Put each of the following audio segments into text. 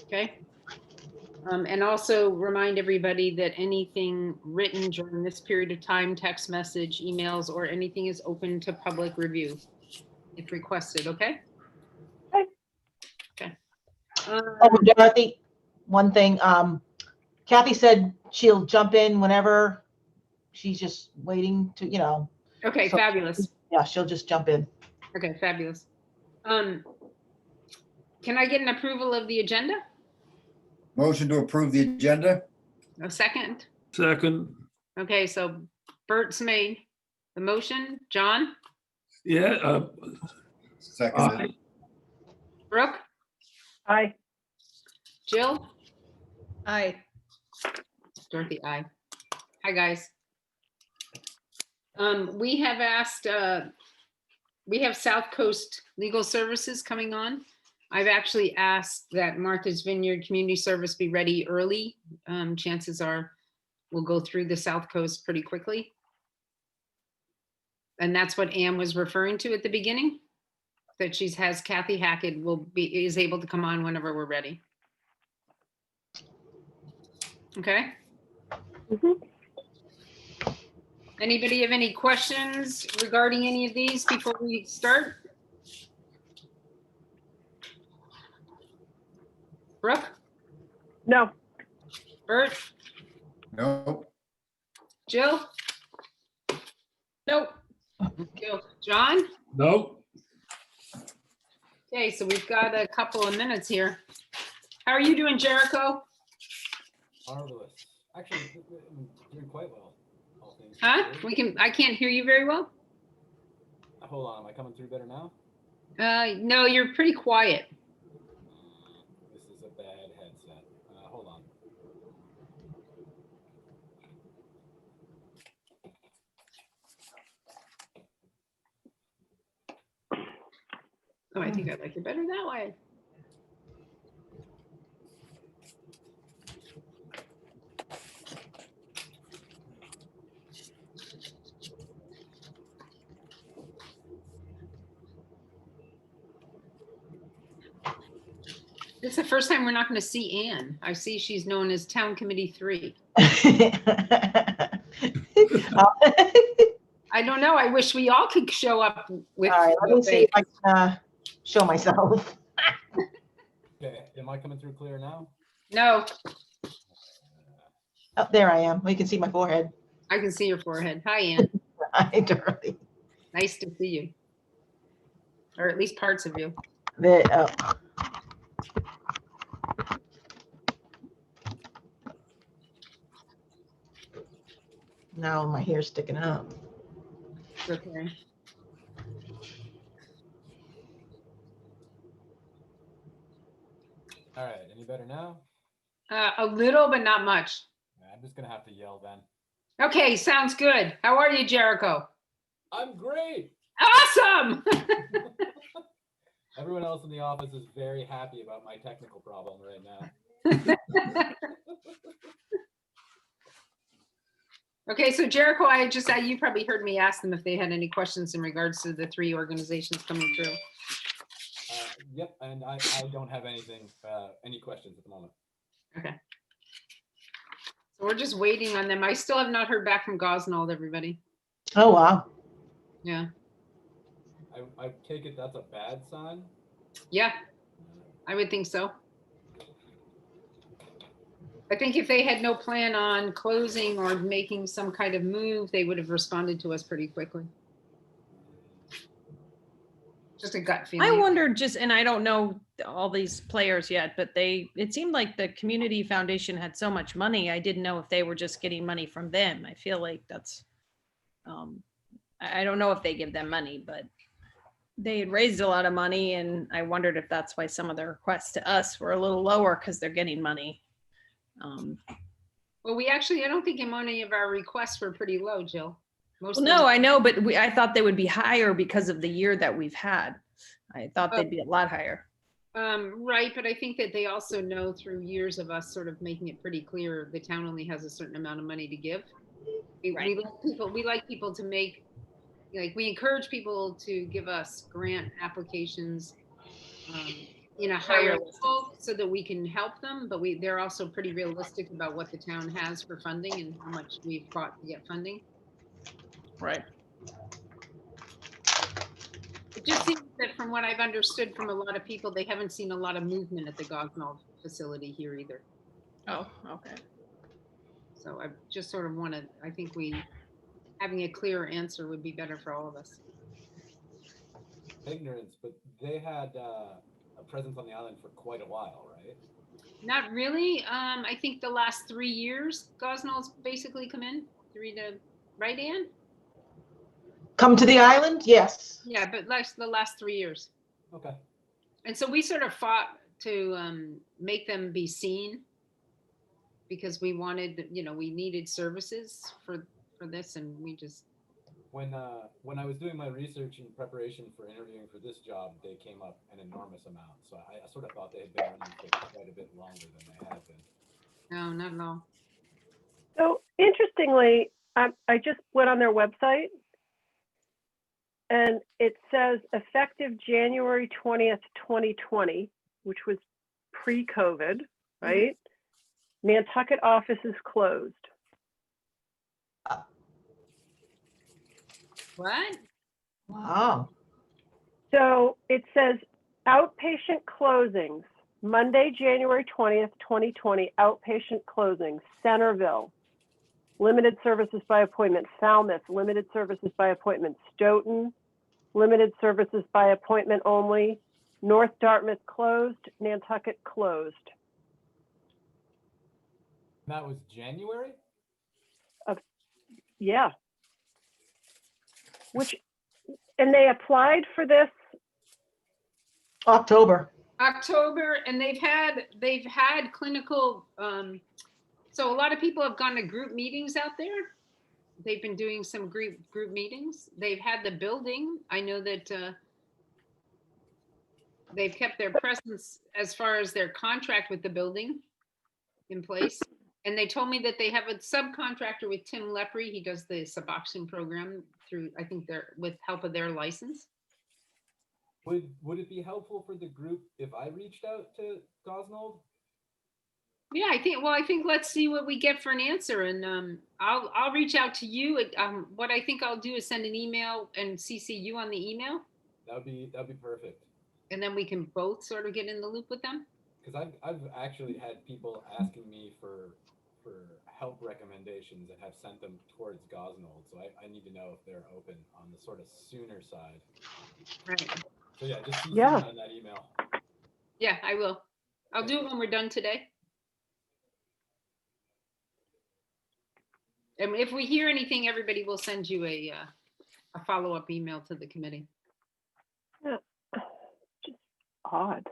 Okay. And also remind everybody that anything written during this period of time, text message, emails, or anything is open to public review if requested, okay? Okay. Oh, Dorothy, one thing, Kathy said she'll jump in whenever. She's just waiting to, Okay, so, fabulous. yeah, she'll just jump in. Okay, fabulous. Can I get an approval of the agenda? Motion to approve the agenda? A second? Second. Okay, so Bert's made the motion. John? Yeah. Second. Brooke? Aye. Jill? Aye. Dorothy, aye. Hi, guys. We have asked, we have South Coast Legal Services coming on. I've actually asked that Martha's Vineyard Community Service be ready early. Chances are we'll go through the South Coast pretty quickly. And that's what Ann was referring to at the beginning, that she has Kathy Hackett is able to come on whenever we're ready. Okay. Anybody have any questions regarding any of these before we start? Brooke? No. Bert? No. Jill? Nope. Jill. John? Nope. Okay, so we've got a couple of minutes here. How are you doing, Jericho? Marvelous. Actually, I'm doing quite well. All things Huh? considered. I can't hear you very well. Hold on, am I coming through better now? No, you're pretty quiet. This is a bad headset. Hold on. Oh, I think I like it better that way. This is the first time we're not going to see Ann. I see she's known as Town Committee 3. I don't know. I wish we all could show up with. All right, let me see if I can show myself. Okay, am I coming through clear now? No, Oh, there I am. We can see my forehead. I can see your forehead. Hi, Ann. Hi, Dorothy. Nice to see you. Or at least parts of you. Now my hair's sticking up. Okay. All right, any better now? A little, but not much. I'm just gonna have to yell then. Okay, sounds good. How are you, Jericho? I'm great. Awesome. Everyone else in the office is very happy about my technical problem right now. Okay, so Jericho, you probably heard me ask them if they had any questions in regards to the 3 organizations coming through. Yep, and I don't have anything, any questions at the moment. Okay. So we're just waiting on them. I still have not heard back from Gosnold, everybody. Oh, wow. Yeah. I take it that's a bad sign? Yeah, I would think so. I think if they had no plan on closing or making some kind of move, they would have responded to us pretty quickly. Just a gut feeling. I wondered and I don't know all these players yet, but it seemed like the community foundation had so much money. I didn't know if they were just getting money from them. I feel like that's, I don't know if they give them money, but they had raised a lot of money, and I wondered if that's why some of the requests to us were a little lower because they're getting money. Well, I don't think any of our requests were pretty low, Jill. Well, no, I know, but I thought they would be higher because of the year that we've had. I thought they'd be a lot higher. Right, but I think that they also know through years of us sort of making it pretty clear the town only has a certain amount of money to give. Right. We like people to make, like, we encourage people to give us grant applications in a higher realistic. level so that we can help them, but they're also pretty realistic about what the town has for funding and how much we've fought to get funding. Right. It just seems that from what I've understood from a lot of people, they haven't seen a lot of movement at the Gosnold facility here either. Oh, okay. So I just sort of wanted, I think having a clearer answer would be better for all of us. Ignorance, but they had a presence on the island for quite a while, right? Not really. I think the last 3 years, Gosnold's basically come in. Right, Ann? Come to the island? Yes. Yeah, but like the last 3 years. Okay. And so we sort of fought to make them be seen because we wanted, we needed services for this, and we just. When I was doing my research in preparation for interviewing for this job, they came up an enormous amount. So I sort of thought they had been running for quite a bit longer than they had been. No, not at all. So interestingly, I just went on their website and it says effective January 20th, 2020, which was pre-COVID, right? Nantucket office is closed. What? Wow. So it says outpatient closings, Monday, January 20th, 2020, outpatient closings, Centerville, limited services by appointment, Falmouth, limited services by appointment, Stoughton, limited services by appointment only, North Dartmouth closed, Nantucket closed. And that was January? Yeah. And they applied for this. October. And they've had clinical, so a lot of people have gone to group meetings out there. They've been doing some group meetings. They've had the building. I know that they've kept their presence as far as their contract with the building in place. And they told me that they have a subcontractor with Tim Lepre. He does the Suboxone program through, I think with help of their license. Would it be helpful for the group if I reached out to Gosnold? Yeah, I think let's see what we get for an answer, and I'll reach out to you. What I think I'll do is send an email and CC you on the email, That'd be perfect. and then we can both sort of get in the loop with them. Because I've actually had people asking me for help recommendations and have sent them towards Gosnold. So I need to know if they're open on the sort of sooner side. Right. So yeah, just CC Yeah. me on that email. Yeah, I will. I'll do it when we're done today. And if we hear anything, everybody will send you a follow-up email to the committee. Just odd.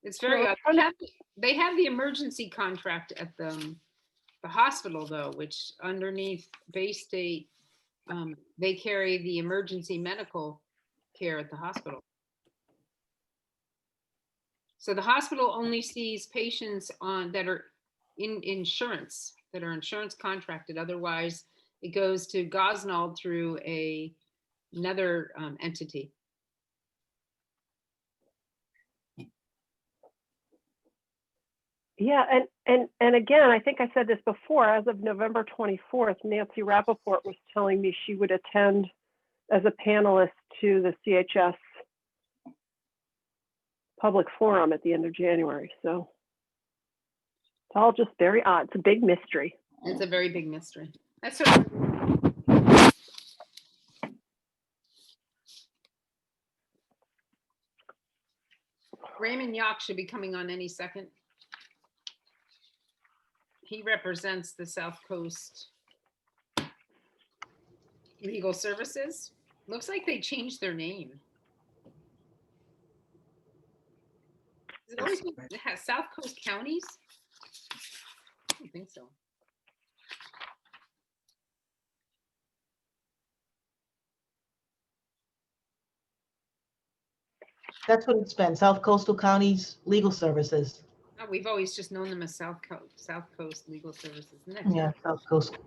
It's very Well, odd. They have the emergency contract at the hospital though, which underneath Bay State, they carry the emergency medical care at the hospital. So the hospital only sees patients that are in insurance, that are insurance contracted. Otherwise, it goes to Gosnold through another entity. Yeah, and again, I think I said this before, as of November 24th, Nancy Rappaport was telling me she would attend as a panelist to the CHS public forum at the end of January. So it's all just very odd. It's a big mystery. It's a very big mystery. That's sort of. Raymond Yock should be coming on any second. He represents the South Coast Legal Services. Looks like they changed their name. Is it always been South Coast Counties? I don't think so. That's what it's been, South Coastal Counties Legal Services. Oh, we've always just known them as South Coast Legal Services. Isn't that Yeah, South Coast,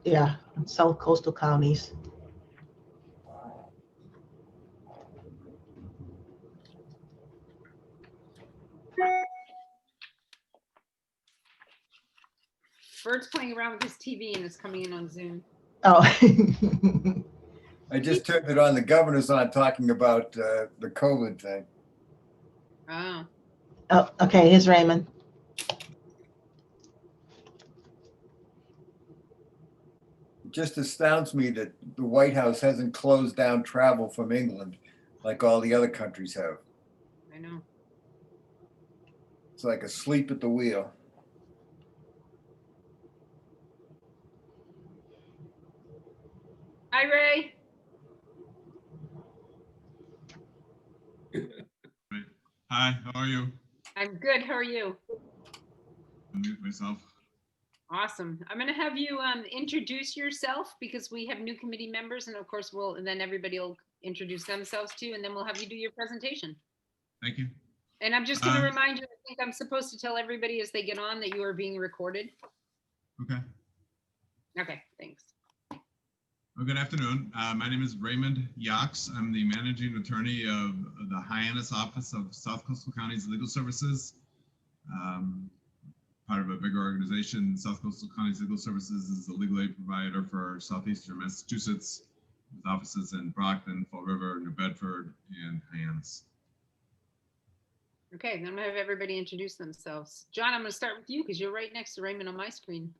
yeah, South Coastal Counties. Bert's playing around with his TV and is coming in on Zoom. Oh. I just turned it on. The governor's on talking about the COVID thing. Oh, Oh, okay, here's Raymond. It just astounds me that the White House hasn't closed down travel from England like all the other countries have. I know. It's like asleep at the wheel. Hi, Ray. Right. Hi, how are you? I'm good. How are you? Unmute myself. Awesome. I'm going to have you introduce yourself because we have new committee members, and of course, and then everybody will introduce themselves too, and then we'll have you do your presentation. Thank you. And I'm just going to remind you, I think I'm supposed to tell everybody as they get on that you are being recorded. Okay. Okay, thanks. Well, good afternoon. My name is Raymond Yax. I'm the managing attorney of the Hyannis office of South Coastal County's Legal Services. Part of a bigger organization. South Coastal County's Legal Services is the legal aid provider for Southeastern Massachusetts, with offices in Brockton, Fall River, New Bedford, and Hyannis. Okay, then I'm going to have everybody introduce themselves. John, I'm going to start with you because you're right next to Raymond on my screen.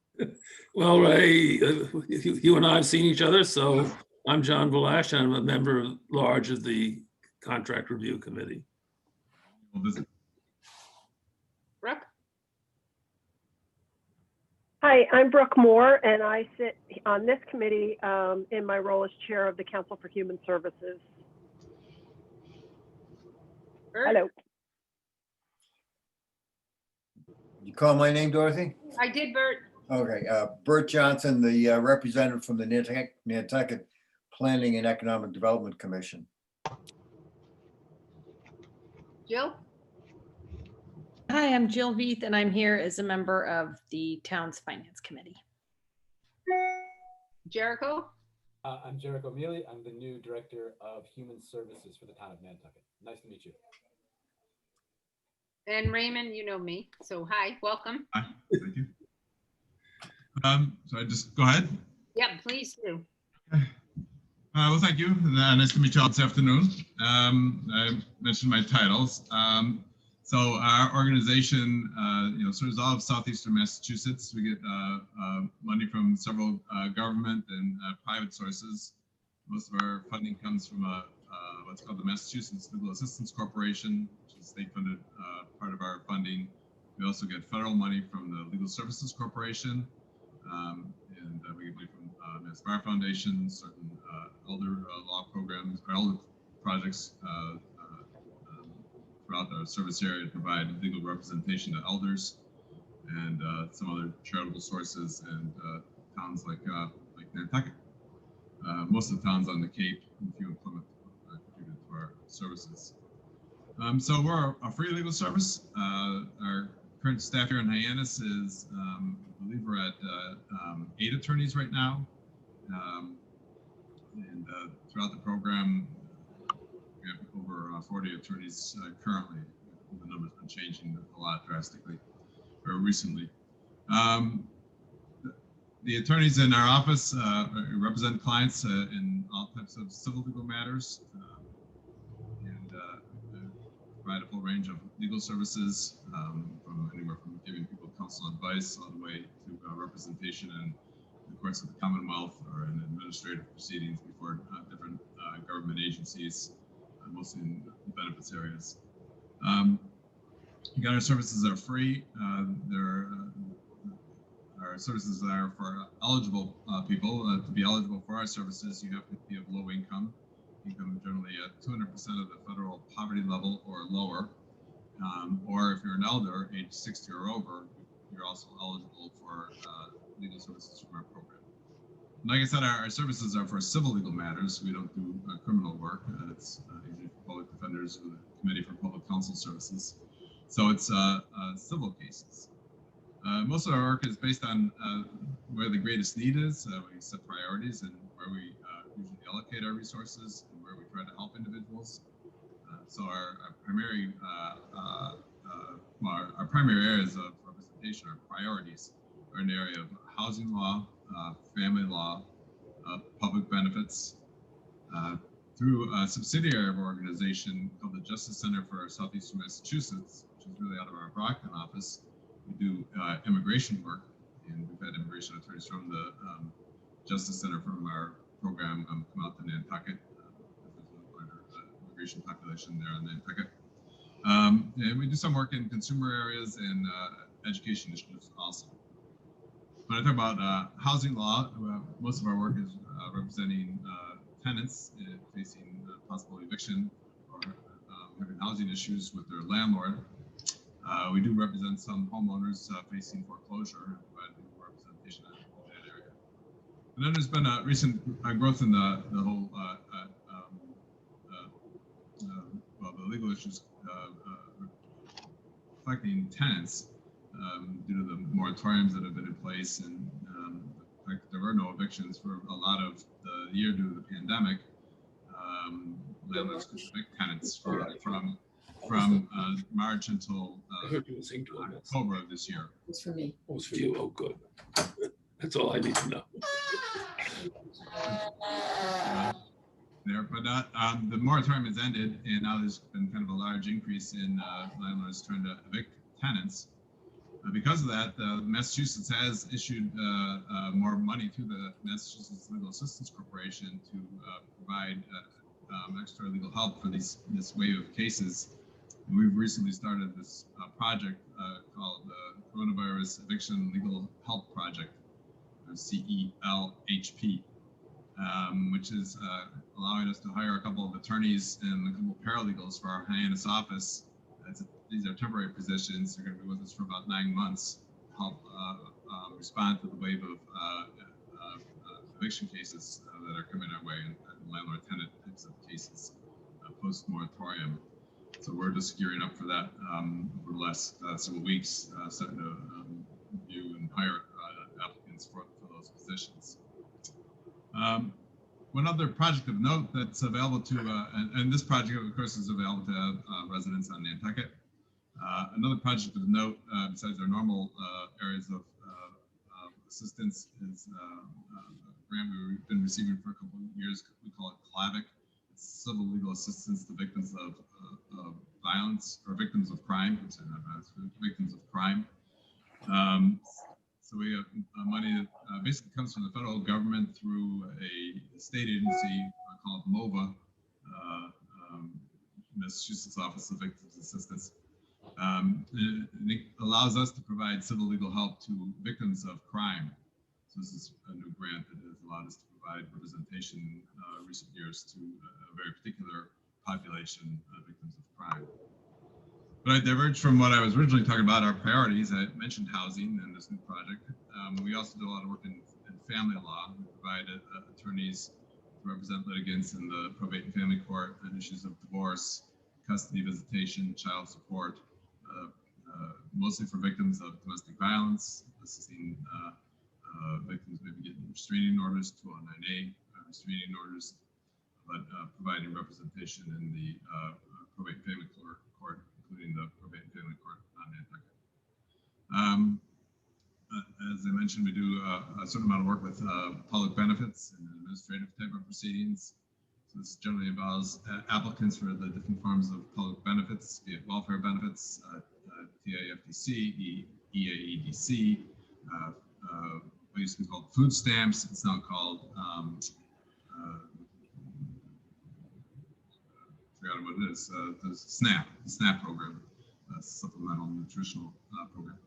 Well, Ray, you and I have seen each other, so I'm John Belash. I'm a member at large of the Contract Review Committee. We'll visit. Brooke? Hi, I'm Brooke Mohr, and I sit on this committee in my role as chair of the Council for Human Services. Bert? Hello. You call my name, Dorothy? I did, Bert. Okay, Bert Johnson, the representative from the Nantucket Planning and Economic Development Commission. Jill? Hi, I'm Jill Veith, and I'm here as a member of the town's finance committee. Jericho? I'm Jericho Mealy. I'm the new director of human services for the town of Nantucket. Nice to meet you. And Raymond, you know me. So hi, welcome. Hi, thank you. So I just go ahead. Yep, please do. Well, thank you. Nice to meet you all this afternoon. I mentioned my titles. So our organization, serves all of Southeastern Massachusetts. We get money from several government and private sources. Most of our funding comes from what's called the Massachusetts Legal Assistance Corporation, which is a state-funded part of our funding. We also get federal money from the Legal Services Corporation, and we get money from Mass Bar Foundation, certain elder law programs, or elder projects throughout our service area to provide legal representation to elders, and some other charitable sources and towns like Nantucket. Most of the towns on the Cape, and a few in Plymouth, contribute to our services. So we're a free legal service. Our current staff here in Hyannis is, I believe we're at 8 attorneys right now. And throughout the program, we have over 40 attorneys currently. The number's been changing a lot drastically, or recently. The attorneys in our office represent clients in all types of civil legal matters, and provide a full range of legal services, from anywhere from giving people counsel advice all the way to representation in the courts of the Commonwealth or in administrative proceedings before different government agencies, mostly in the benefits areas. Again, our services are free. Our services are for eligible people. To be eligible for our services, you have to be of low income generally at 200% of the federal poverty level or lower. Or if you're an elder, age 60 or over, you're also eligible for legal services from our program. Like I said, our services are for civil legal matters. We don't do criminal work. It's usually for public defenders or the Committee for Public Counsel Services. So it's civil cases. Most of our work is based on where the greatest need is. We set priorities and where we usually allocate our resources and where we try to help individuals. So our primary areas of representation are priorities. are in the area of housing law, family law, public benefits, through a subsidiary of our organization called the Justice Center for Southeastern Massachusetts, which is really out of our Brockton office. We do immigration work, and we've had immigration attorneys from the Justice Center from our program come out to Nantucket. There's a larger immigration population there on Nantucket. And we do some work in consumer areas and education issues also. When I talk about housing law, most of our work is representing tenants facing possible eviction or having housing issues with their landlord. We do represent some homeowners facing foreclosure and provide representation in that area. And then there's been a recent growth in the whole the legal issues affecting tenants due to the moratoriums that have been in place, and the fact that there were no evictions for a lot of the year due to the pandemic. Landlords could evict tenants from March until I heard you were saying to him. October of this year. It's for me. Oh, it's for you. Oh, good. That's all I need to know. There, but the moratorium has ended, and now there's been kind of a large increase in landlords trying to evict tenants. Because of that, Massachusetts has issued more money through the Massachusetts Legal Assistance Corporation to provide extra legal help for this wave of cases. And we've recently started this project called the Coronavirus Eviction Legal Help Project, or CELHP. Which is allowing us to hire a couple of attorneys and a couple of paralegals for our Hyannis office. These are temporary positions. They're going to be with us for about 9 months to help respond to the wave of eviction cases that are coming our way, and landlord-tenant types of cases post-moratorium. So we're just gearing up for that over the last several weeks, starting to review and hire applicants for those positions. One other project of note that's available to, and this project, of course, is available to residents on Nantucket. Another project of note, besides our normal areas of assistance, is a grant we've been receiving for a couple of years. We call it CLAVIC. It's Civil Legal Assistance to Victims of Violence, or Victims of Crime. I'm sorry, not violence, victims of crime. So we have money that basically comes from the federal government through a state agency called MOVA, Massachusetts Office of Victims Assistance. It allows us to provide civil legal help to victims of crime. So this is a new grant that has allowed us to provide representation in recent years to a very particular population of victims of crime. But I diverged from what I was originally talking about, our priorities. I mentioned housing and this new project. We also do a lot of work in family law. We provide attorneys to represent litigants in the probate and family court on issues of divorce, custody visitation, child support, mostly for victims of domestic violence, assisting victims maybe getting restraining orders, 209A restraining orders, but providing representation in the probate and family court, including the probate and family court on Nantucket. As I mentioned, we do a certain amount of work with public benefits and administrative type of proceedings. So this generally involves applicants for the different forms of public benefits, be it welfare benefits, TIFDC, EAEDC, what used to be called food stamps. It's now called, forgot what it is, the SNAP program, Supplemental Nutritional Program.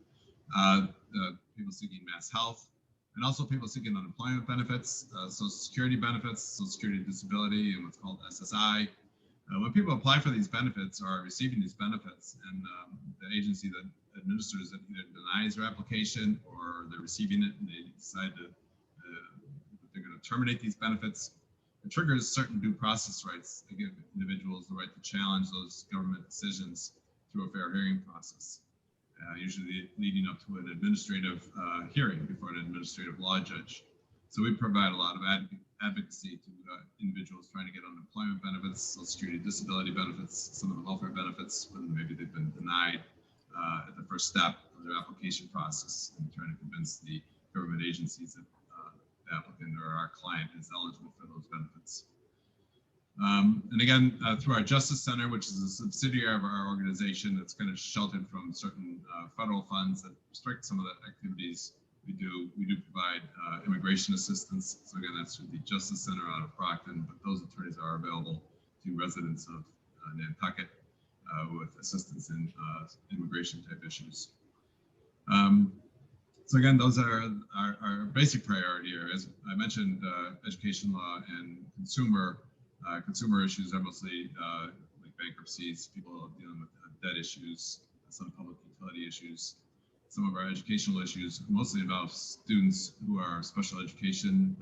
People seeking mass health, and also people seeking unemployment benefits, Social Security benefits, Social Security disability, and what's called SSI. When people apply for these benefits or are receiving these benefits, and the agency that administers it either denies their application or they're receiving it and they decide that they're going to terminate these benefits, it triggers certain due process rights to give individuals the right to challenge those government decisions through a fair hearing process. Usually leading up to an administrative hearing before an administrative law judge. So we provide a lot of advocacy to individuals trying to get unemployment benefits, Social Security disability benefits, some of the welfare benefits when maybe they've been denied at the first step for their application process and trying to convince the government agencies that the applicant or our client is eligible for those benefits. And again, through our Justice Center, which is a subsidiary of our organization that's kind of sheltered from certain federal funds that restrict some of the activities we do provide immigration assistance. So again, that's through the Justice Center out of Brockton, but those attorneys are available to residents of Nantucket with assistance in immigration type issues. So again, those are our basic priority areas. I mentioned education law and consumer issues are mostly like bankruptcies, people dealing with debt issues, some public utility issues. Some of our educational issues mostly involve students who are special education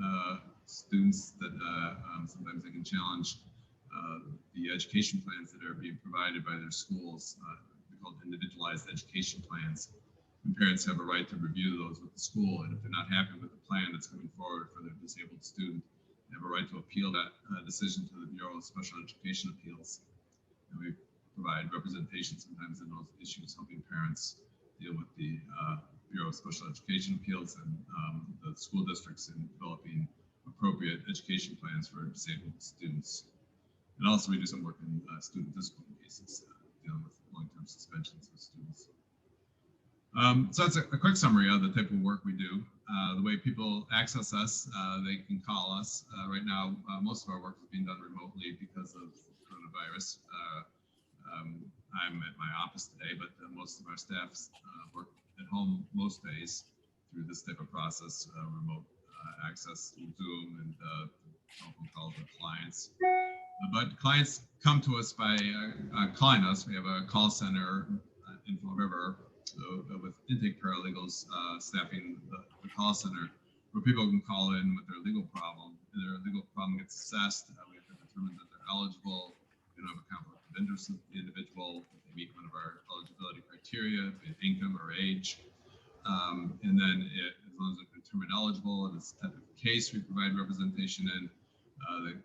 students that sometimes they can challenge the education plans that are being provided by their schools. They're called individualized education plans. And parents have a right to review those with the school, and if they're not happy with the plan that's coming forward for their disabled student, they have a right to appeal that decision to the Bureau of Special Education Appeals. And we provide representation sometimes in those issues, helping parents deal with the Bureau of Special Education Appeals and the school districts in developing appropriate education plans for disabled students. And also we do some work in student discipline cases, dealing with long-term suspensions of students. So that's a quick summary of the type of work we do. The way people access us, they can call us. Right now, most of our work is being done remotely because of coronavirus. I'm at my office today, but most of our staff work at home most days through this type of process, remote access through Zoom and telephone calls with clients. But clients come to us by calling us. We have a call center in Fall River with intake paralegals staffing the call center, where people can call in with their legal problem. And their legal problem gets assessed. We have to determine that they're eligible. We don't have a conflict of interest with the individual. They meet one of our eligibility criteria, be it income or age. And then as long as they're determined eligible in this type of case, we provide representation in.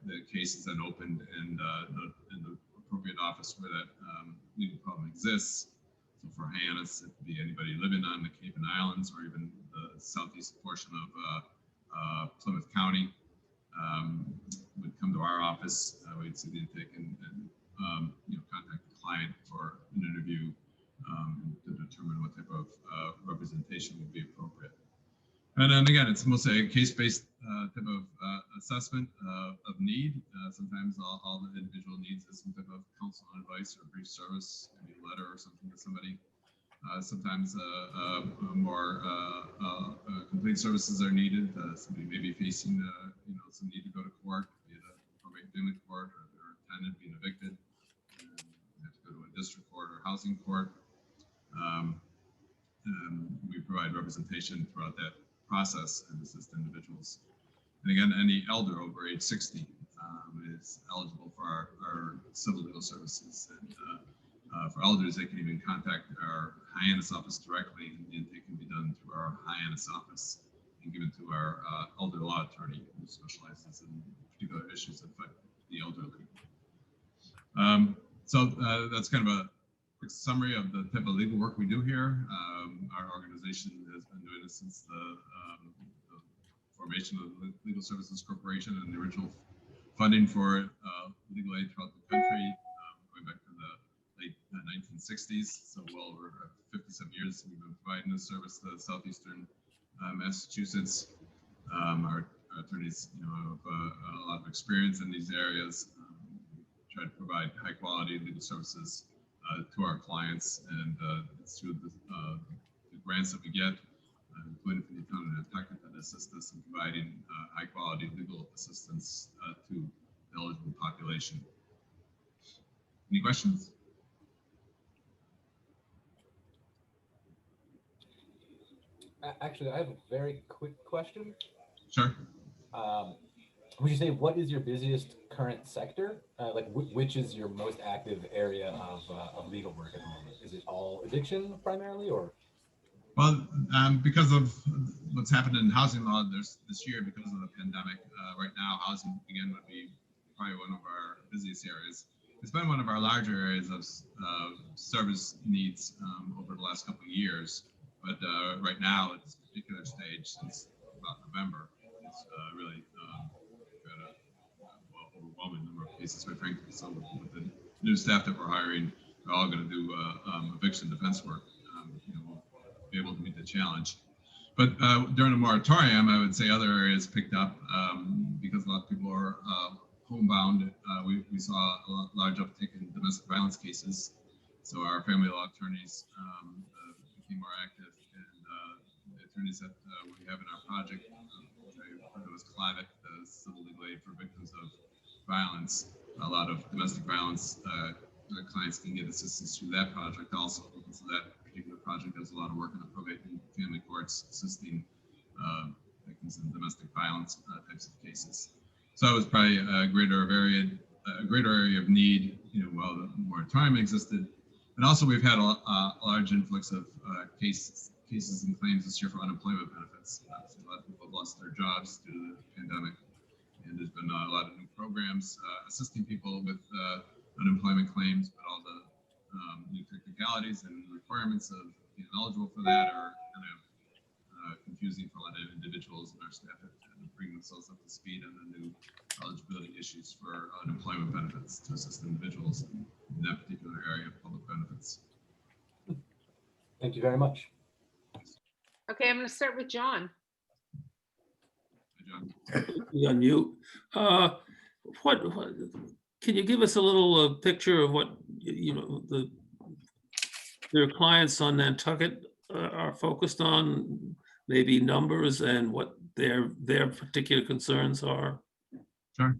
The case is then opened in the appropriate office where that legal problem exists. So for Hyannis, it could be anybody living on the Cape and Islands or even the southeast portion of Plymouth County would come to our office. We'd see the intake and contact the client for an interview to determine what type of representation would be appropriate. And then again, it's mostly a case-based type of assessment of need. Sometimes all the individual needs is some type of counsel and advice or brief service, maybe a letter or something to somebody. Sometimes more complete services are needed. Somebody may be facing some need to go to court, be it a probate family court or their tenant being evicted. They have to go to a district court or housing court. We provide representation throughout that process and assist individuals. And again, any elder over age 60 is eligible for our civil legal services. And for elders, they can even contact our Hyannis office directly, and the intake can be done through our Hyannis office and given to our elder law attorney who specializes in particular issues that affect the elderly. So that's kind of a quick summary of the type of legal work we do here. Our organization has been doing this since the formation of the Legal Services Corporation and the original funding for legal aid throughout the country, going back to the late 1960s. So well over 57 years we've been providing this service to southeastern Massachusetts. Our attorneys have a lot of experience in these areas. Try to provide high quality legal services to our clients, and it's through the grants that we get, including from the town of Nantucket, that assist us in providing high quality legal assistance to the eligible population. Any questions? Actually, I have a very quick question. Sure. Would you say what is your busiest current sector? Like which is your most active area of legal work at the moment? Is it all addiction primarily, or? Well, because of what's happened in housing law this year because of the pandemic, right now housing again would be probably one of our busiest areas. It's been one of our larger areas of service needs over the last couple of years. But right now, at this particular stage, since about November, it's really got a overwhelming number of cases, quite frankly. So with the new staff that we're hiring, they're all going to do eviction defense work. We'll be able to meet the challenge. But during the moratorium, I would say other areas picked up because a lot of people are homebound. We saw a large uptick in domestic violence cases. So our family law attorneys became more active, and the attorneys that we have in our project, which I refer to as CLAVIC, the Civil Legal Aid for Victims of Violence, a lot of domestic violence clients can get assistance through that project also. So that particular project does a lot of work in the probate and family courts, assisting victims in domestic violence types of cases. So it was probably a greater area of need, while the moratorium existed. And also, we've had a large influx of cases and claims this year for unemployment benefits. So a lot of people have lost their jobs due to the pandemic, and there's been a lot of new programs assisting people with unemployment claims, but all the new technicalities and requirements of being eligible for that are kind of confusing for a lot of individuals, and our staff have to bring themselves up to speed on the new eligibility issues for unemployment benefits to assist individuals in that particular area of public benefits. Thank you very much. Okay, I'm going to start with John. Hey, John. You on mute. What can you give us a little picture of what their clients on Nantucket are focused on, maybe numbers and what their particular concerns are? Sure.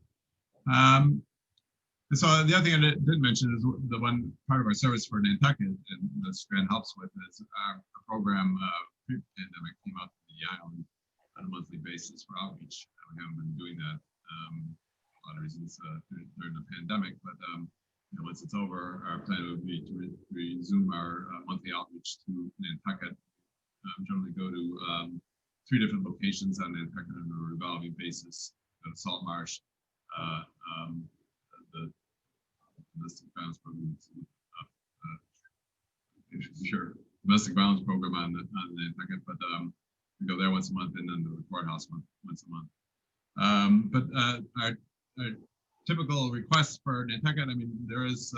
So the other thing I didn't mention is the one part of our service for Nantucket, and the Strand helps with, is our program pre-pandemic came out to the island on a monthly basis for outreach. We haven't been doing that a lot of reasons during the pandemic, but once it's over, our plan would be to resume our monthly outreach to Nantucket. Generally go to 3 different locations on Nantucket on a revolving basis. Go to Salt Marsh, the domestic violence program, domestic violence program on Nantucket, but we go there once a month, and then to the courthouse once a month. But our typical requests for Nantucket, there is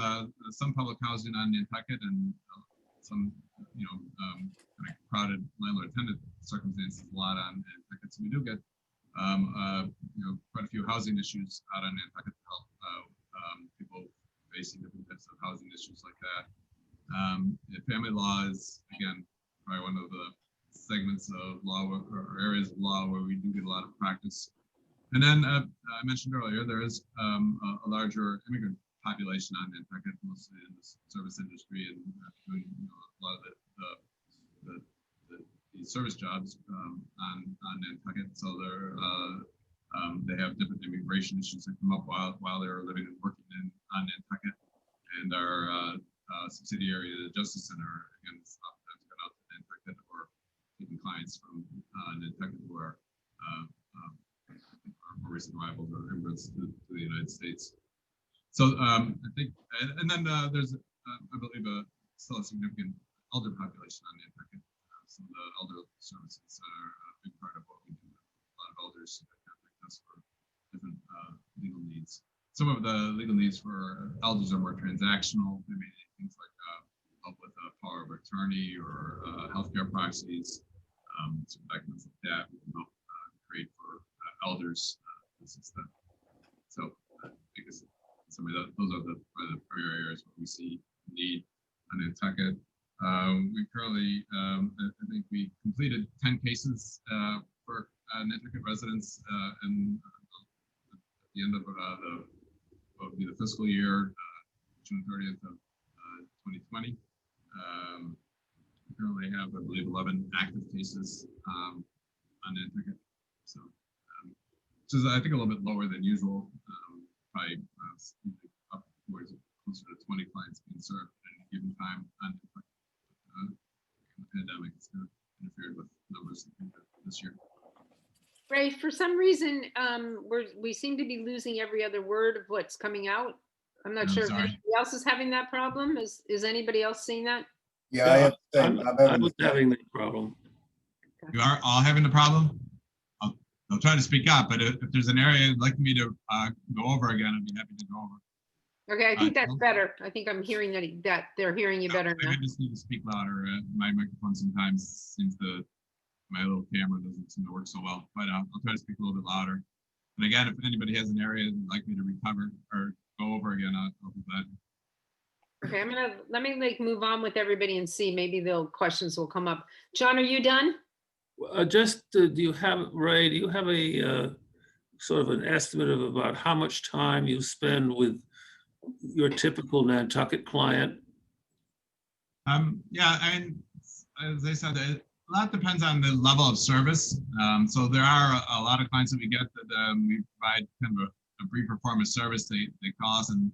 some public housing on Nantucket, and some kind of crowded landlord-tenant circumstances a lot on Nantucket. So we do get quite a few housing issues out on Nantucket to help people facing different types of housing issues like that. Family law is, again, probably one of the segments of law or areas of law where we do get a lot of practice. And then I mentioned earlier, there is a larger immigrant population on Nantucket, mostly in the service industry, and doing a lot of the service jobs on Nantucket. So they have different immigration issues that come up while they're living and working on Nantucket. And our subsidiary, the Justice Center, again, oftentimes gone out to Nantucket or taking clients from Nantucket who are more recent arrivals or immigrants to the United States. So I think, and then there's, I believe, still a significant elder population on Nantucket. Some of the elder services are a big part of what we do. A lot of elders contact us for different legal needs. Some of the legal needs for elders are more transactional. Maybe things like help with power of attorney or healthcare proxies, some documents like that we can help create for elders. So because those are the primary areas where we see need on Nantucket. We currently, I think we completed 10 cases for Nantucket residents, and at the end of what would be the fiscal year, June 30th of 2020. We currently have, I believe, 11 active cases on Nantucket. So, which is, I think, a little bit lower than usual. Probably up towards closer to 20 clients being served at any given time on Nantucket. The pandemic has kind of interfered with numbers this year. Ray, for some reason, we seem to be losing every other word of what's coming out. I'm not sure if sorry. anybody else is having that problem. Is anybody else seeing that? Yeah, I have the same. I'm I having was the same. having that problem. You are all having the problem? I'll try to speak up, but if there's an area you'd like me to go over again, I'd be happy to go over. Okay, I think that's Well, better. I think I'm hearing that they're hearing you better now. Maybe I just need to speak louder. My microphone sometimes my little camera doesn't seem to work so well, but I'll try to speak a little bit louder. But again, if anybody has an area they'd like me to recover or go over again, I'll do that. Okay, let me move on with everybody and see, maybe questions will come up. John, are you done? Do you have, Ray, do you have a sort of an estimate of about how much time you spend with your typical Nantucket client? Yeah, I mean, as I said, a lot depends on the level of service. So there are a lot of clients that we get that we provide kind of a brief performance service. They call us and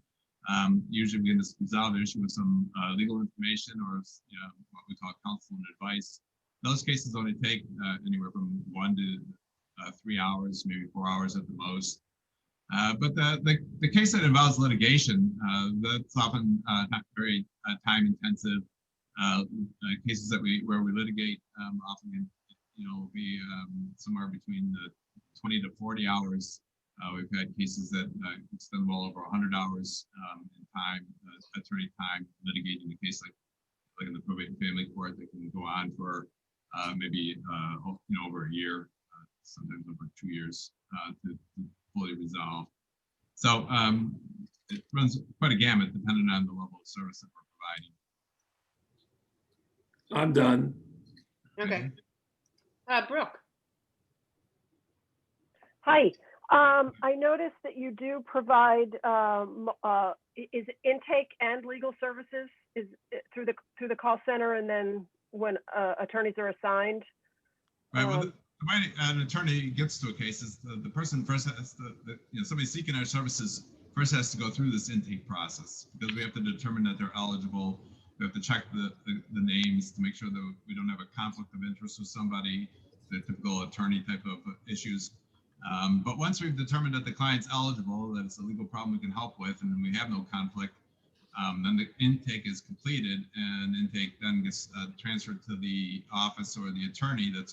usually we can just resolve the issue with some legal information or what we call counsel and advice. Those cases only take anywhere from 1 to 3 hours, maybe 4 hours at the most. But the case that involves litigation, that's often not very time intensive. Cases where we litigate often will be somewhere between the 20 to 40 hours. We've had cases that extend well over 100 hours in time, attorney time, litigating a case like in the probate and family court that can go on for maybe over a year, sometimes over 2 years to fully resolve. So it runs quite a gamut depending on the level of service that we're providing. I'm done. Okay. Brooke. Hi. I noticed that you do provide is it intake and legal services is it through the call center, and then when attorneys are assigned. Right. Well, the way an attorney gets to a case is the person first has to, somebody seeking our services first has to go through this intake process, because we have to determine that they're eligible. We have to check the names to make sure that we don't have a conflict of interest with somebody, the typical attorney type of issues. But once we've determined that the client's eligible, that it's a legal problem we can help with, and we have no conflict, then the intake is completed, and intake then gets transferred to the office or the attorney that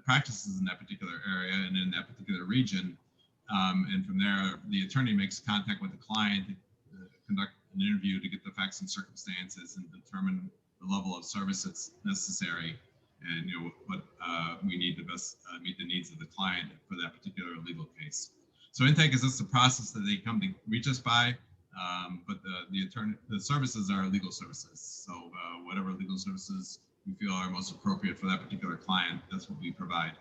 practices in that particular area and in that particular region. And from there, the attorney makes contact with the client, conduct an interview to get the facts and circumstances and determine the level of service that's necessary, and what we need to best meet the needs of the client for that particular legal case. So intake is just the process that they come to reach us by, but the services are legal services. So whatever legal services we feel are most appropriate for that particular client, that's what we provide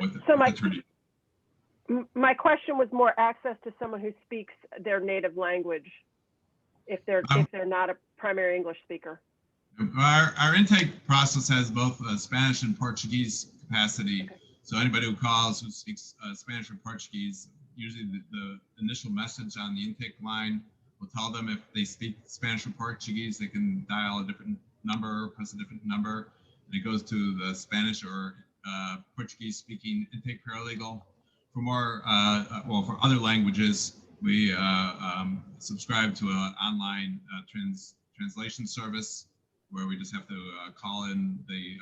with the attorney. My question was more access to someone who speaks their native language, if they're not a primary English speaker. Our intake process has both Spanish and Portuguese capacity. Okay. So anybody who calls who speaks Spanish or Portuguese, usually the initial message on the intake line will tell them if they speak Spanish or Portuguese, they can dial a different number, press a different number, and it goes to the Spanish or Portuguese speaking intake paralegal. For more, for other languages, we subscribe to an online translation service where we just have to call in the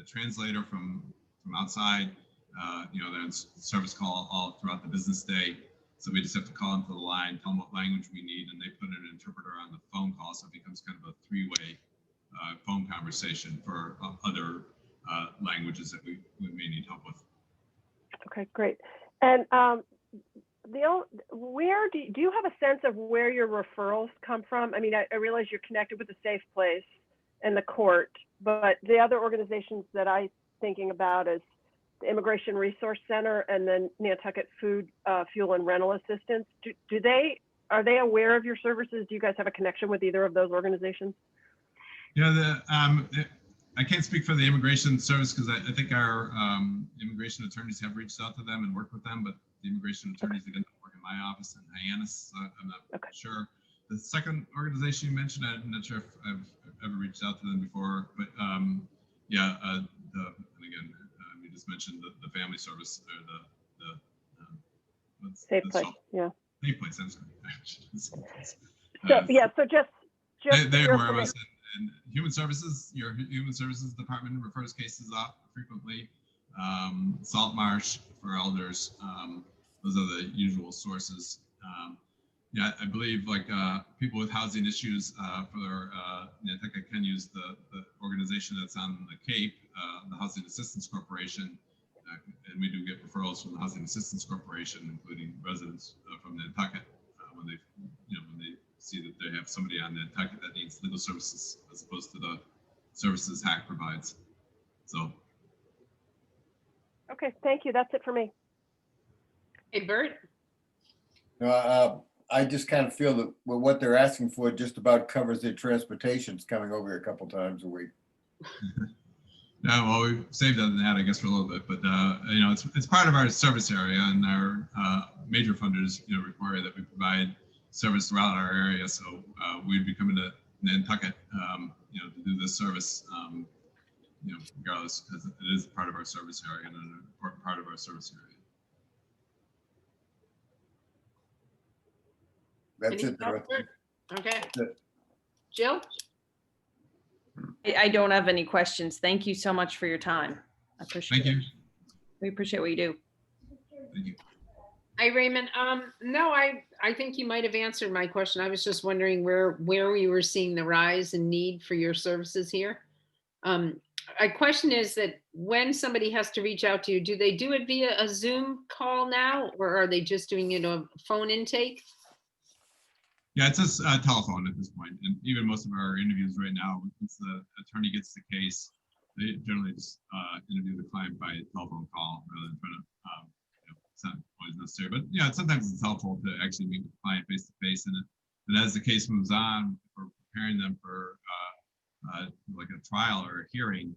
translator from outside. There's service call all throughout the business day. So we just have to call into the line, tell them what language we need, and they put an interpreter on the phone call. So it becomes kind of a three-way phone conversation for other languages that we may need help with. Okay, great. And where do you have a sense of where your referrals come from? I mean, I realize you're connected with the Safe Place and the court, but the other organizations that I'm thinking about is the Immigration Resource Center and then Nantucket Food, Fuel, and Rental Assistance. Are they aware of your services? Do you guys have a connection with either of those organizations? Yeah, I can't speak for the immigration service because I think our immigration attorneys have reached out to them and worked with them, but the immigration attorneys that work in my office in Hyannis, I'm not sure. The second organization you mentioned, I'm not sure if I've ever reached out to them before, but and again, you just mentioned the family service or the Safe Place, yeah. Safe Place, that's great. So just Just They for are your aware of us, information- and Human Services, your Human Services Department refers cases up frequently. Salt Marsh for elders, those are the usual sources. Yeah, I believe like people with housing issues for Nantucket can use the organization that's on the Cape, the Housing Assistance Corporation, and we do get referrals from the Housing Assistance Corporation, including residents from Nantucket when they, when they see that they have somebody on Nantucket that needs legal services as opposed to the services HAC provides. So. Okay, thank you. That's it for me. Hey, Bert? I just kind of feel that what they're asking for just about covers their transportations coming over here a couple times a week. Yeah, well, we've saved on that, I guess, for a little bit, but it's part of our service area, and our major funders, require that we provide service throughout our area. So we'd be coming to Nantucket, to do this service, regardless, because it is part of our service area and an important part of our service area. That's Anything it. else, Dorothy. Bert? Okay. That's it. Jill? I don't have any questions. Thank you so much for your time. I appreciate Thank it. you. We appreciate what you do. Thank you. Hi, Raymond. No, I think you might have answered my question. I was just wondering where we were seeing the rise in need for your services here. My question is that when somebody has to reach out to you, do they do it via a Zoom call now, or are they just doing it on phone intake? Yeah, it's just telephone at this point, and even most of our interviews right now, once the attorney gets the case, they generally just interview the client by telephone call rather than trying to. It's not always necessary, but sometimes it's helpful to actually meet with the client face to face. And as the case moves on, we're preparing them for like a trial or a hearing,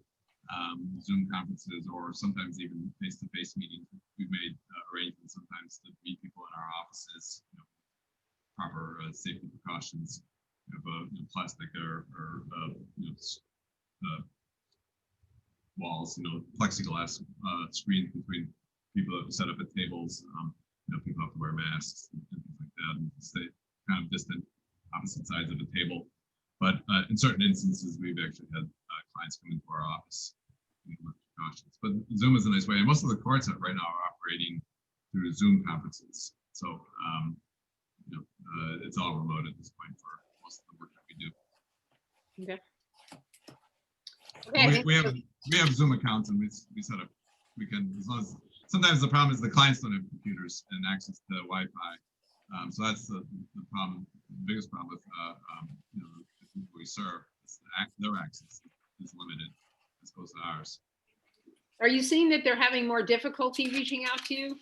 Zoom conferences, or sometimes even face to face meetings. We've made arrangements sometimes to meet people in our offices. Proper safety precautions of plastic or walls, plexiglass screens between people that set up at tables. People have to wear masks and things like that, and stay kind of distant, opposite sides of a table. But in certain instances, we've actually had clients come into our office with precautions. But Zoom is a nice way, and most of the courts right now are operating through Zoom conferences. So it's all remote at this point for most of the work that we do. Okay. Well, Okay. we have Zoom accounts, and we set up. We can, as long as, sometimes the problem is the clients don't have computers and access to Wi-Fi. So that's the problem. The biggest problem with the people we serve is their access is limited as opposed to ours. Are you seeing that they're having more difficulty reaching out to you?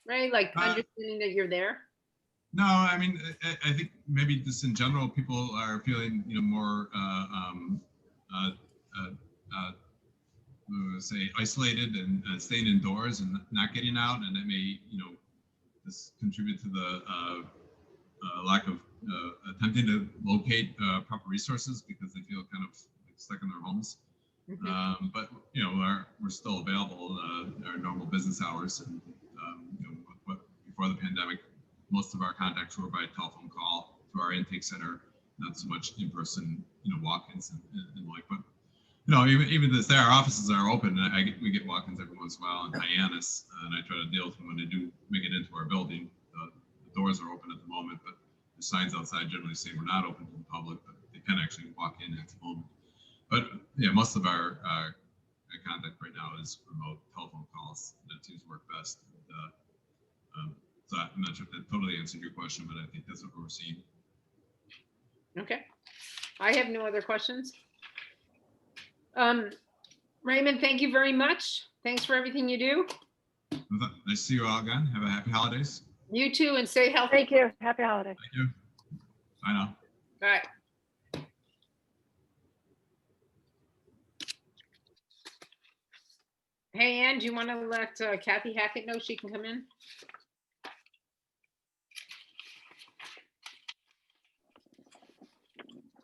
Right? Like understanding that you're there? No, I mean, I think maybe just in general, people are feeling, more, say, isolated and staying indoors and not getting out, and it may, just contribute to the lack of attempting to locate proper resources because they feel kind of stuck in their homes. Mhm. But we're still available our normal business hours, and before the pandemic, most of our contacts were by telephone call to our intake center, not so much in person, walk-ins and like. But even this, our offices are open, and we get walk-ins every once in a while in Hyannis, and I try to deal with them when they do make it into our building. The doors are open at the moment, but the signs outside generally say we're not open to the public, but they can actually walk in at the moment. But yeah, most of our contact right now is remote telephone calls. That seems to work best. So I'm not sure if that totally answered your question, but I think that's what we're seeing. Okay. I have no other questions. Raymond, thank you very much. Thanks for everything you do. Nice to see you all again. Have a happy holidays. You too, and stay healthy. Thank you. Happy holidays. Thank you. Bye now. All right. Hey, Ann, do you want to let Kathy Hackett know she can come in?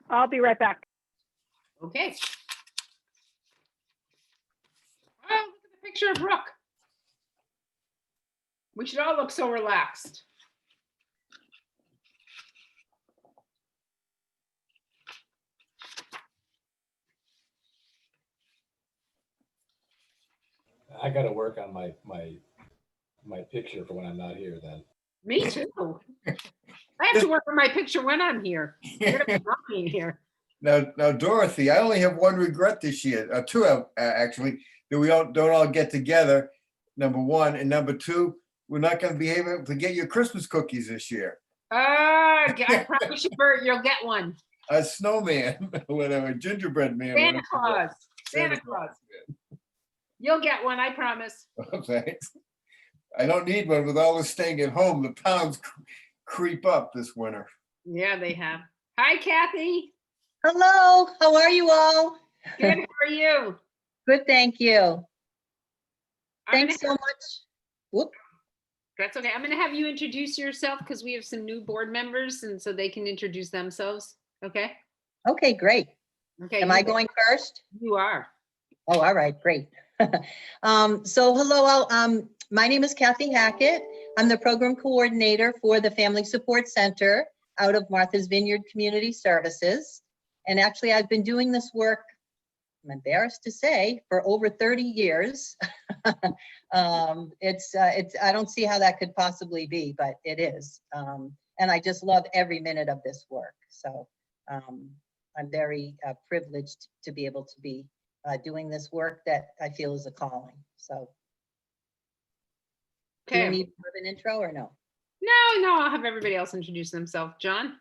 I'll be right back. Okay. Oh, look at the picture of Brooke. We should all look so relaxed. I gotta work on my picture for when I'm not here then. Me too. I have to work on my picture when I'm here. You're gonna be rocking here. Now, Dorothy, I only have one regret this year, two actually, that we don't all get together, number one, and number two, we're not gonna be able to get your Christmas cookies this year. I promise you, Bert, you'll get one. A snowman, whatever, gingerbread man. Santa whatever. Claus. Santa Claus. You'll get one, I promise. Thanks. I don't need one with all this staying at home. The pounds creep up this winter. Yeah, they have. Hi, Kathy. Hello, how are you all? Good, how are you? Good, thank you. I'm Thanks gonna- so much. Whoop. That's okay. I'm going to have you introduce yourself because we have some new board members and so they can introduce themselves. Okay. Okay, great. Okay. Am I going first? You are. Oh, all right, great. So hello, my name is Kathy Hackett. I'm the program coordinator for the Family Support Center out of Martha's Vineyard Community Services. And actually, I've been doing this work, I'm embarrassed to say, for over 30 years. I don't see how that could possibly be, but it is. And I just love every minute of this work. So I'm very privileged to be able to be doing this work that I feel is a calling. So do you Okay. need more of an intro or no? No, I'll have everybody else introduce themselves. John?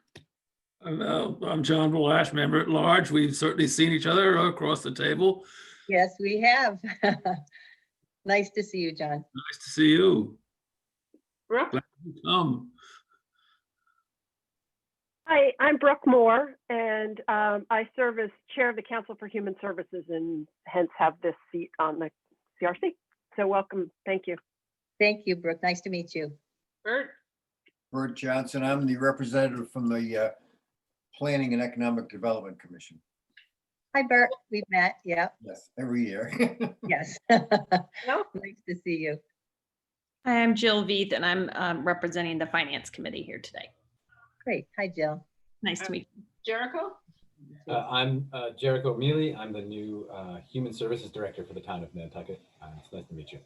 I'm John Belash, member at large. We've certainly seen each other across the table. Yes, we have. Nice to see you, John. Nice to see you. Brooke? Glad you come. Hi, I'm Brooke Mohr, and I serve as chair of the Council for Human Services and hence have this seat on the CRC. So welcome. Thank you. Thank you, Brooke. Nice to meet you. Bert? Bert Johnson, I'm the representative from the Planning and Economic Development Commission. Hi, Bert. We've met. Yeah, Yes, every year. yes. No? Nice to see you. Hi, I'm Jill Veith, and I'm representing the Finance Committee here today. Great. Hi, Jill. Nice to meet you. Jericho? I'm Jericho Mealy. I'm the new Human Services Director for the town of Nantucket. It's nice to meet you.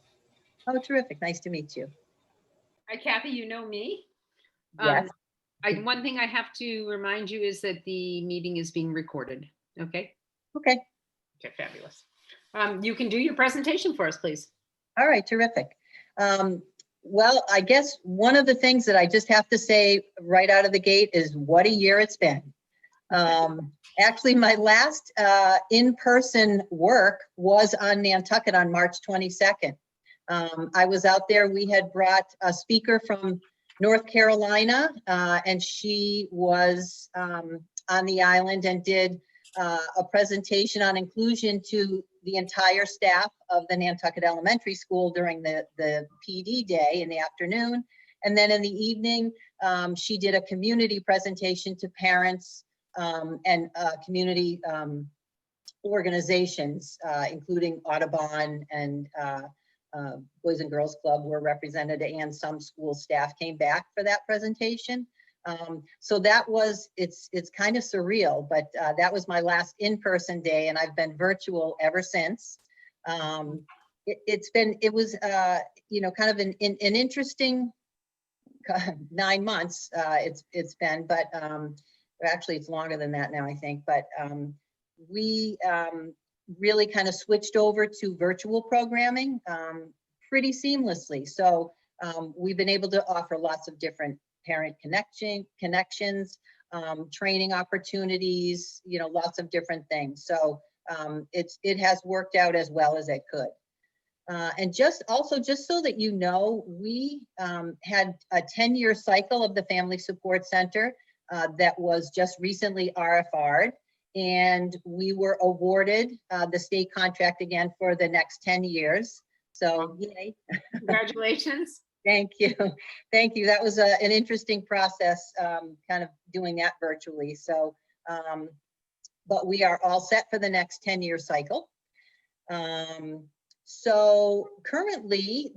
Oh, terrific. Nice to meet you. Hi, Kathy, you know me. Yes. One thing I have to remind you is that the meeting is being recorded. Okay? Okay. Okay, fabulous. You can do your presentation for us, please. All right. Terrific. Well, I guess one of the things that I just have to say right out of the gate is what a year it's been. Actually, my last in-person work was on Nantucket on March 22nd. I was out there. We had brought a speaker from North Carolina, and she was on the island and did a presentation on inclusion to the entire staff of the Nantucket Elementary School during the PD day in the afternoon. And then in the evening, she did a community presentation to parents and community organizations, including Audubon and Boys and Girls Club were represented, and some school staff came back for that presentation. So that was, it's kind of surreal, but that was my last in-person day, and I've been virtual ever since. It was kind of an interesting 9 months it's been, but actually it's longer than that now, I think, but we really kind of switched over to virtual programming pretty seamlessly. So we've been able to offer lots of different parent connections, training opportunities, lots of different things. So it has worked out as well as it could. And just so that you know, we had a 10-year cycle of the Family Support Center that was just recently RFR'd, and we were awarded the state contract again for the next 10 years. So yay. Congratulations. Thank you. Thank you. That was an interesting process, kind of doing that virtually. So, but we are all set for the next 10-year cycle. So currently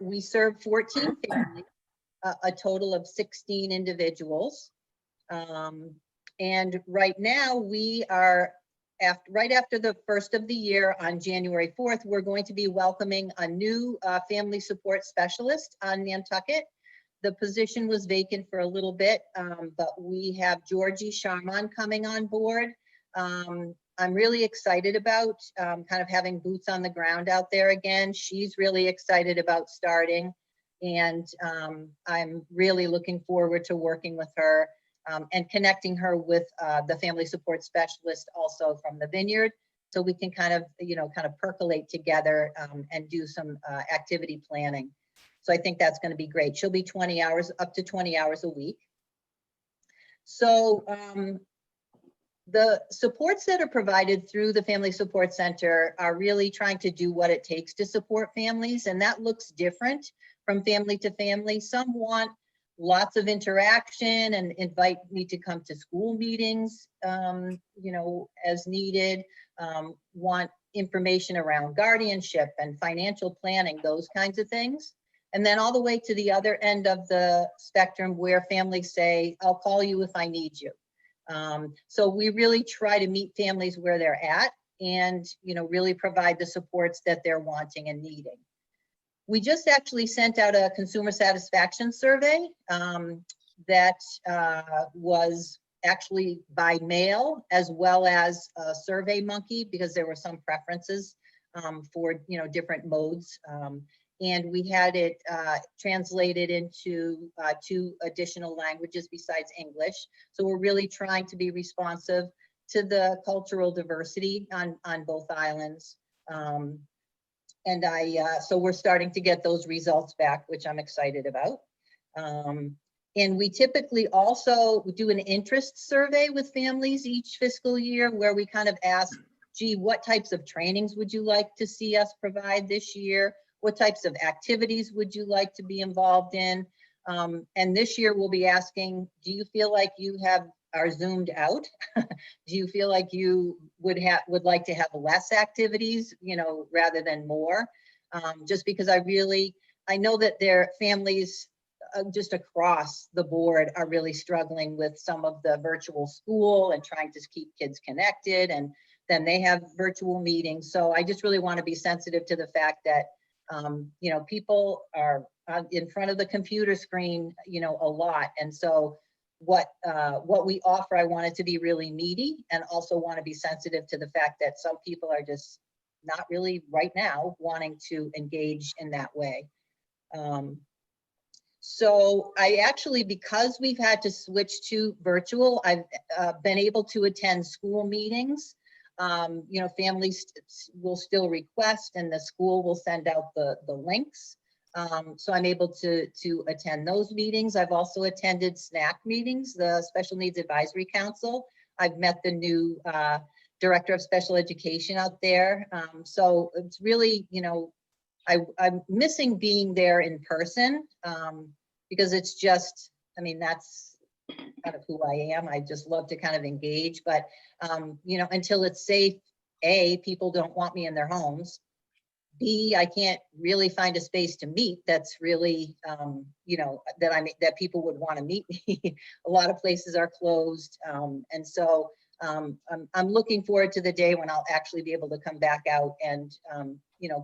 we serve 14 families, a total of 16 individuals. And right now we are right after the first of the year on January 4th, we're going to be welcoming a new family support specialist on Nantucket. The position was vacant for a little bit, but we have Georgie Sharman coming on board. I'm really excited about kind of having boots on the ground out there again. She's really excited about starting, and I'm really looking forward to working with her and connecting her with the family support specialist also from the Vineyard, so we can kind of, kind of percolate together and do some activity planning. So I think that's going to be great. She'll be 20 hours, up to 20 hours a week. So the supports that are provided through the Family Support Center are really trying to do what it takes to support families, and that looks different from family to family. Some want lots of interaction and invite me to come to school meetings, as needed, want information around guardianship and financial planning, those kinds of things. And then all the way to the other end of the spectrum where families say, I'll call you if I need you. So we really try to meet families where they're at and, really provide the supports that they're wanting and needing. We just actually sent out a consumer satisfaction survey that was actually by mail as well as SurveyMonkey, because there were some preferences for different modes. And we had it translated into 2 additional languages besides English. So we're really trying to be responsive to the cultural diversity on both islands. And so we're starting to get those results back, which I'm excited about. And we typically also do an interest survey with families each fiscal year where we kind of ask, gee, what types of trainings would you like to see us provide this year? What types of activities would you like to be involved in? And this year we'll be asking, do you feel like you are zoomed out? Do you feel like you would like to have less activities, rather than more? Just because I know that their families just across the board are really struggling with some of the virtual school and trying to keep kids connected, and then they have virtual meetings. So I just really want to be sensitive to the fact that people are in front of the computer screen, a lot. And so what we offer, I want it to be really meaty, and also want to be sensitive to the fact that some people are just not really right now wanting to engage in that way. So I actually, because we've had to switch to virtual, I've been able to attend school meetings. Families will still request, and the school will send out the links. So I'm able to attend those meetings. I've also attended SNAC meetings, the Special Needs Advisory Council. I've met the new Director of Special Education out there. So it's really, I'm missing being there in person because it's just, that's kind of who I am. I just love to kind of engage, but until it's safe, A, people don't want me in their homes. B, I can't really find a space to meet that's really, that people would want to meet me. A lot of places are closed. And so I'm looking forward to the day when I'll actually be able to come back out and,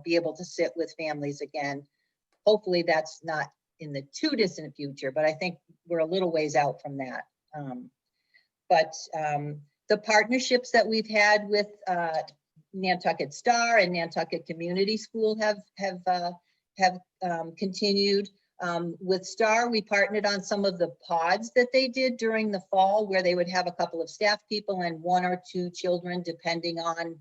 be able to sit with families again. Hopefully that's not in the too distant future, but I think we're a little ways out from that. But the partnerships that we've had with Nantucket Star and Nantucket Community School have continued. With Star, we partnered on some of the pods that they did during the fall, where they would have a couple of staff people and 1 or 2 children, depending on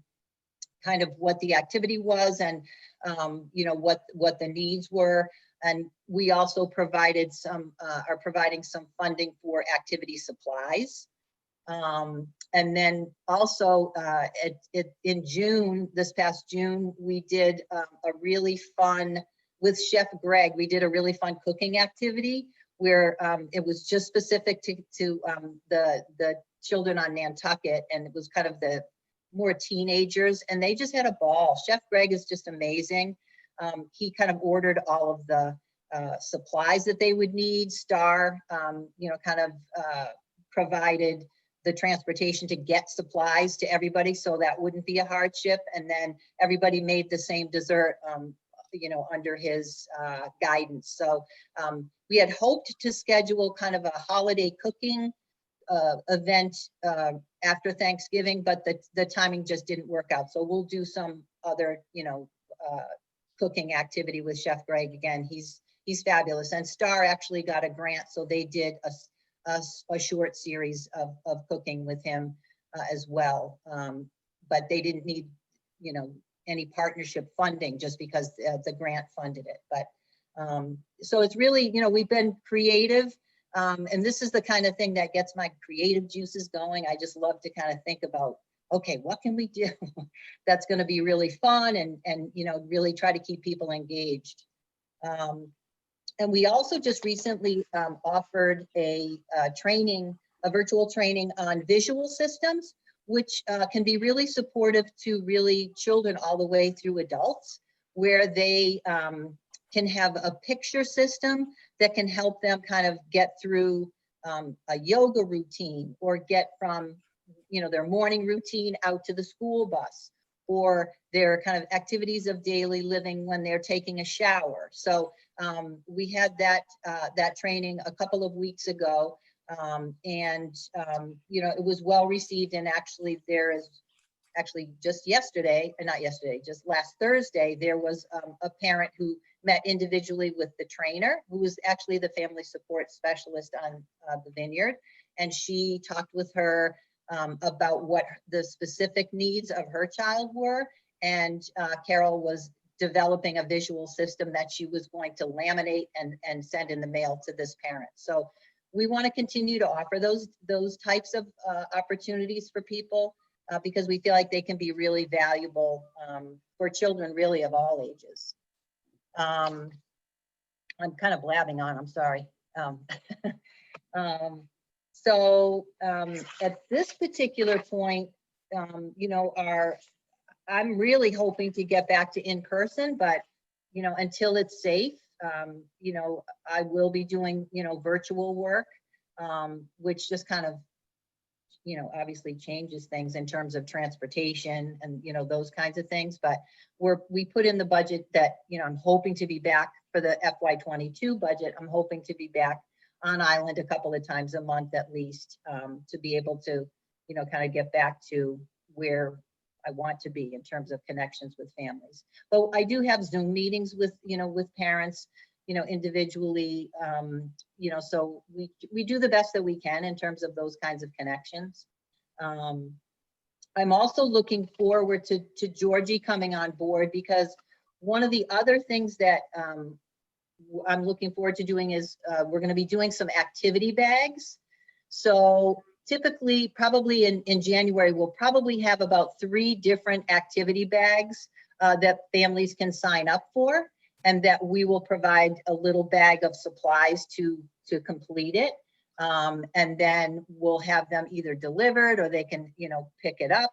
kind of what the activity was and what the needs were. And we also provided are providing some funding for activity supplies. And then also in June, this past June, we did a really fun, with Chef Greg, we did a really fun cooking activity where it was just specific to the children on Nantucket, and it was kind of the more teenagers, and they just had a ball. Chef Greg is just amazing. He kind of ordered all of the supplies that they would need. Star, kind of provided the transportation to get supplies to everybody, so that wouldn't be a hardship. And then everybody made the same dessert, you know, under his guidance. So we had hoped to schedule kind of a holiday cooking event after Thanksgiving, but the timing just didn't work out. So we'll do some other, you know, cooking activity with Chef Greg again. He's fabulous. And Star actually got a grant, so they did a short series of cooking with him as well. But they didn't need, you know, any partnership funding just because the grant funded it. But so it's really, you know, we've been creative. And this is the kind of thing that gets my creative juices going. I just love to kind of think about, okay, what can we do that's going to be really fun and you know, really try to keep people engaged. And we also just recently offered a virtual training on visual systems, which can be really supportive to really children all the way through adults, where they can have a picture system that can help them kind of get through a yoga routine, or get from, you know, their morning routine out to the school bus, or their kind of activities of daily living when they're taking a shower. So we had that training a couple of weeks ago, and you know, it was well received. And actually, there is just just last Thursday, there was a parent who met individually with the trainer, who was actually the family support specialist on the vineyard. And she talked with her about what the specific needs of her child were. And Carol was developing a visual system that she was going to laminate and send in the mail to this parent. So we want to continue to offer those types of opportunities for people because we feel like they can be really valuable for children really of all ages. I'm kind of blabbing on, I'm sorry. So at this particular point, you know, I'm really hoping to get back to in person, but, you know, until it's safe, you know, I will be doing, you know, virtual work, which just kind of, you know, obviously changes things in terms of transportation and, you know, those kinds of things. But we put in the budget that, you know, I'm hoping to be back for the FY22 budget. I'm hoping to be back on island a couple of times a month at least, to be able to, you know, kind of get back to where I want to be in terms of connections with families. But I do have Zoom meetings with, you know, with parents, you know, individually, you know, so we do the best that we can in terms of those kinds of connections. I'm also looking forward to Georgie coming on board, because one of the other things that I'm looking forward to doing is we're going to be doing some activity bags. So typically, probably in January, we'll probably have about 3 different activity bags that families can sign up for, and that we will provide a little bag of supplies to complete it. And then we'll have them either delivered or they can, you know, pick it up.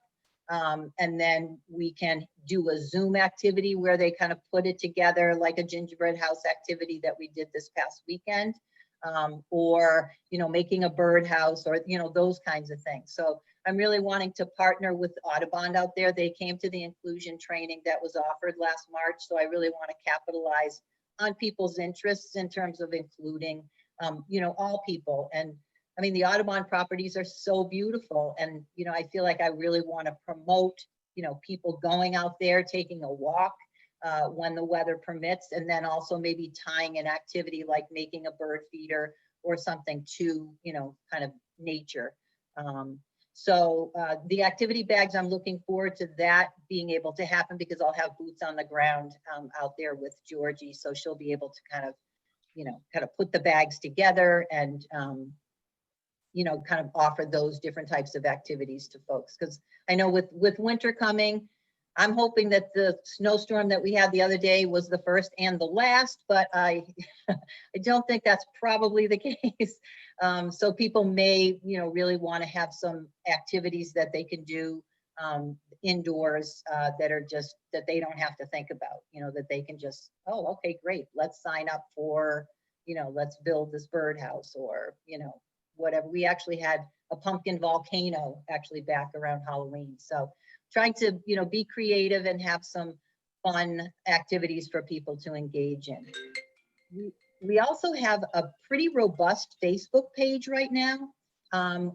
And then we can do a Zoom activity where they kind of put it together like a gingerbread house activity that we did this past weekend, or, you know, making a birdhouse, or, you know, those kinds of things. So I'm really wanting to partner with Audubon out there. They came to the inclusion training that was offered last March. So I really want to capitalize on people's interests in terms of including, you know, all people. And I mean, the Audubon properties are so beautiful. And, you know, I feel like I really want to promote, you know, people going out there, taking a walk when the weather permits, and then also maybe tying an activity like making a bird feeder or something to, you know, kind of nature. So the activity bags, I'm looking forward to that being able to happen, because I'll have boots on the ground out there with Georgie. So she'll be able to kind of, you know, kind of put the bags together and, you know, kind of offer those different types of activities to folks. Because I know with winter coming, I'm hoping that the snowstorm that we had the other day was the first and the last, but I don't think that's probably the case. So people may, you know, really want to have some activities that they can do indoors that are just, that they don't have to think about, you know, that they can just, oh, okay, great, let's sign up for, you know, let's build this birdhouse, or, you know, whatever. We actually had a pumpkin volcano actually back around Halloween. So trying to, be creative and have some fun activities for people to engage in. We also have a pretty robust Facebook page right now.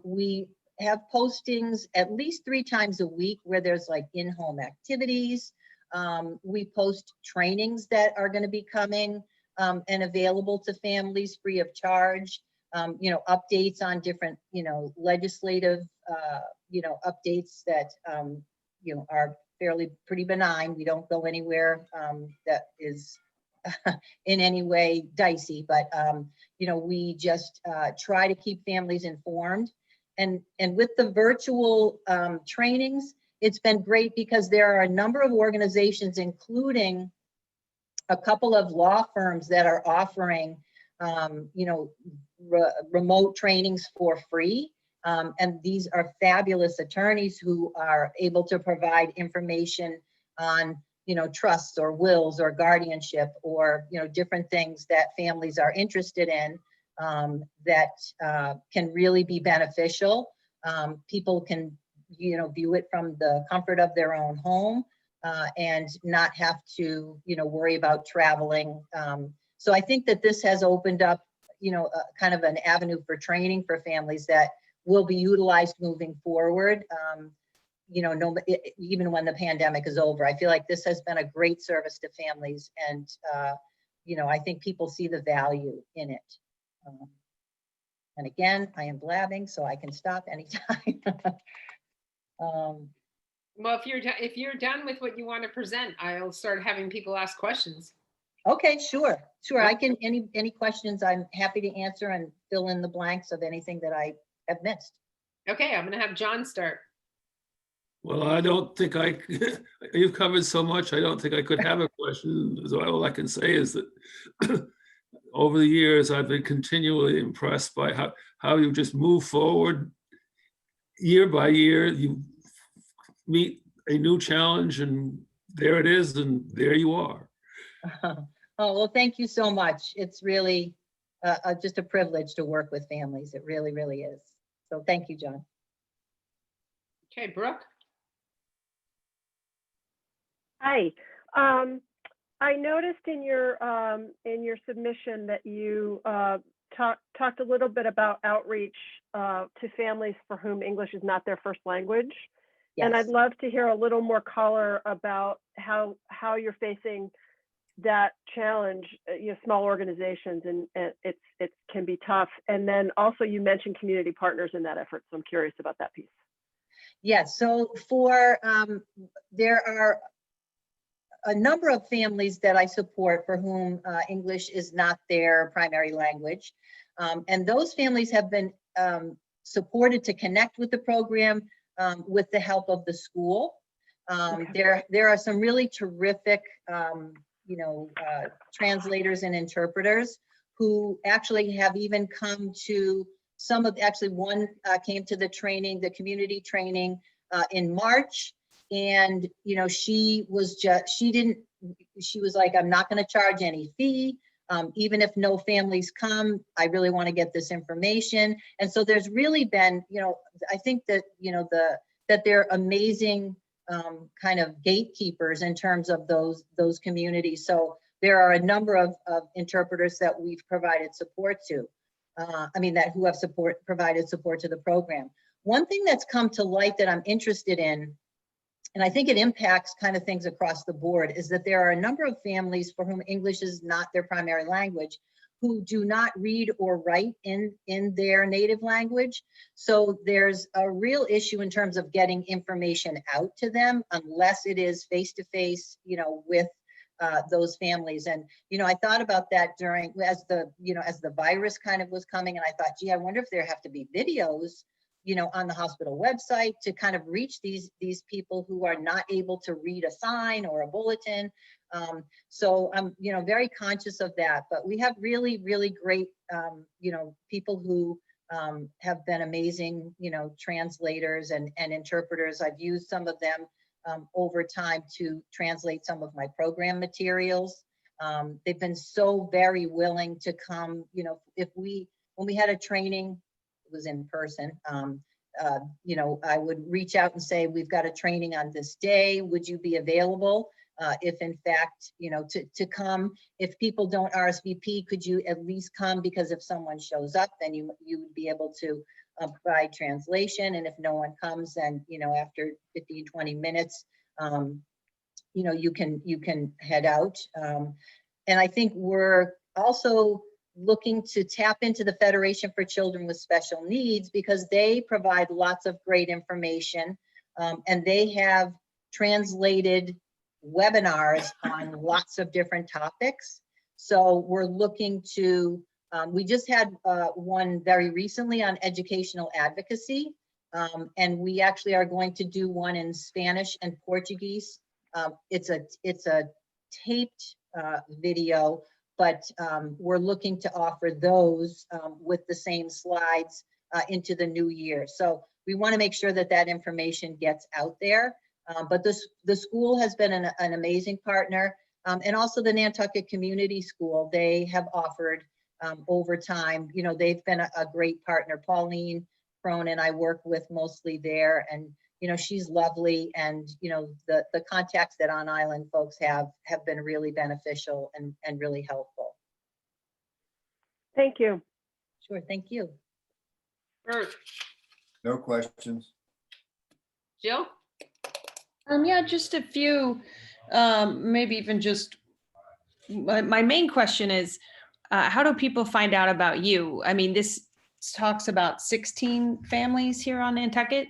We have postings at least 3 times a week where there's like in-home activities. We post trainings that are going to be coming and available to families free of charge. Updates on different, legislative, updates that, are fairly pretty benign. We don't go anywhere that is in any way dicey, but, we just try to keep families informed. And with the virtual trainings, it's been great because there are a number of organizations, including a couple of law firms that are offering, remote trainings for free. And these are fabulous attorneys who are able to provide information on, trusts or wills or guardianship or, different things that families are interested in that can really be beneficial. People can, view it from the comfort of their own home and not have to, worry about traveling. So I think that this has opened up, kind of an avenue for training for families that will be utilized moving forward. Even when the pandemic is over, I feel like this has been a great service to families, and I think people see the value in it. And again, I am blabbing, so I can stop anytime. Well, if you're done with what you want to present, I'll start having people ask questions. Okay, sure. I can, any questions I'm happy to answer and fill in the blanks of anything that I have missed. Okay, I'm going to have John start. Well, I don't think you've covered so much, I don't think I could have a question. So all I can say is that over the years, I've been continually impressed by how you just move forward year by year. You meet a new challenge and there it is, and there you are. Oh, well, thank you so much. It's really just a privilege to work with families. It really, really is. So thank you, John. Okay, Brooke. Hi. I noticed in your submission that you talked a little bit about outreach to families for whom English is not their first language. Yes. And I'd love to hear a little more color about how you're facing that challenge. Small organizations, and it can be tough. And then also you mentioned community partners in that effort, so I'm curious about that piece. Yes. So for there are a number of families that I support for whom English is not their primary language. And those families have been supported to connect with the program with the help of the school. Okay. There are some really terrific, translators and interpreters who actually have even come to one came to the training, the community training in March. And, she was like, I'm not going to charge any fee. Even if no families come, I really want to get this information. And so there's really been, I think that, that they're amazing kind of gatekeepers in terms of those communities. So there are a number of interpreters that we've provided support to. Who have provided support to the program. One thing that's come to light that I'm interested in, and I think it impacts kind of things across the board, is that there are a number of families for whom English is not their primary language, who do not read or write in their native language. So there's a real issue in terms of getting information out to them, unless it is face-to-face, with those families. And, I thought about that as the virus kind of was coming, and I thought, gee, I wonder if there have to be videos, on the hospital website to kind of reach these people who are not able to read a sign or a bulletin. So I'm, very conscious of that, but we have really, really great, people who have been amazing, translators and interpreters. I've used some of them over time to translate some of my program materials. They've been so very willing to come, when we had a training, it was in person. You know, I would reach out and say, we've got a training on this day. Would you be available? If in fact, you know, to come. If people don't RSVP, could you at least come? Because if someone shows up, then you would be able to provide translation. And if no one comes, then, you know, after 15, 20 minutes, you know, you can head out. And I think we're also looking to tap into the Federation for Children with Special Needs, because they provide lots of great information, and they have translated webinars on lots of different topics. So we're looking to, we just had one very recently on educational advocacy, and we actually are going to do one in Spanish and Portuguese. It's a taped video, but we're looking to offer those with the same slides into the new year. So we want to make sure that that information gets out there. But the school has been an amazing partner, and also the Nantucket Community School. They have offered over time. You know, they've been a great partner. Pauline Cronin, I work with mostly there, and you know, she's lovely, and you know, the contacts that On Island folks have been really beneficial and really helpful. Thank you. Sure, thank you. Bert, No questions. Jill? Yeah, just a few, maybe even just, my main question is, how do people find out about you? I mean, this talks about 16 families here on Nantucket.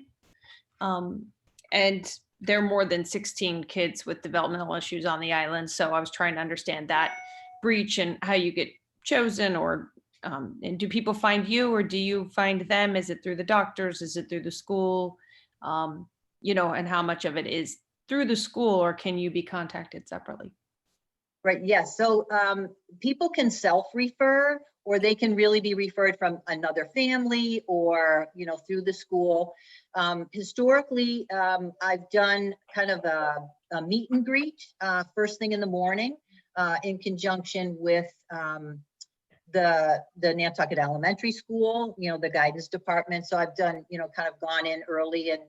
And there are more than 16 kids with developmental issues on the island. So I was trying to understand that breach and how you get chosen, or and do people find you, or do you find them? Is it through the doctors? Is it through the school? You know, and how much of it is through the school, or can you be contacted separately? Right, yes. So people can self-refer, or they can really be referred from another family, or, you know, through the school. Historically, I've done kind of a meet and greet first thing in the morning in conjunction with the Nantucket Elementary School, you know, the guidance department. So I've done, you know, kind of gone in early, and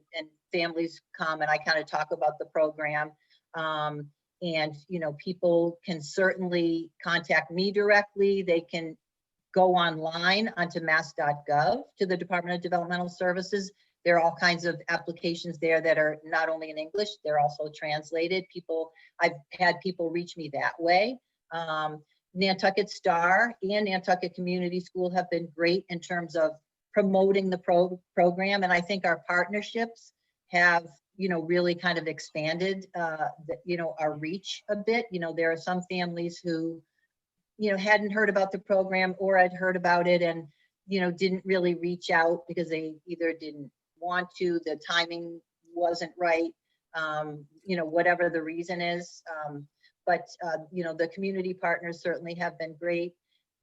families come and I kind of talk about the program. And, you know, people can certainly contact me directly. They can go online onto mass.gov to the Department of Developmental Services. There are all kinds of applications there that are not only in English, they're also translated. I've had people reach me that way. Nantucket Star and Nantucket Community School have been great in terms of promoting the program. And I think our partnerships have, you know, really kind of expanded, you know, our reach a bit. You know, there are some families who, you know, hadn't heard about the program, or had heard about it and, you know, didn't really reach out because they either didn't want to, the timing wasn't right, you know, whatever the reason is. But, you know, the community partners certainly have been great.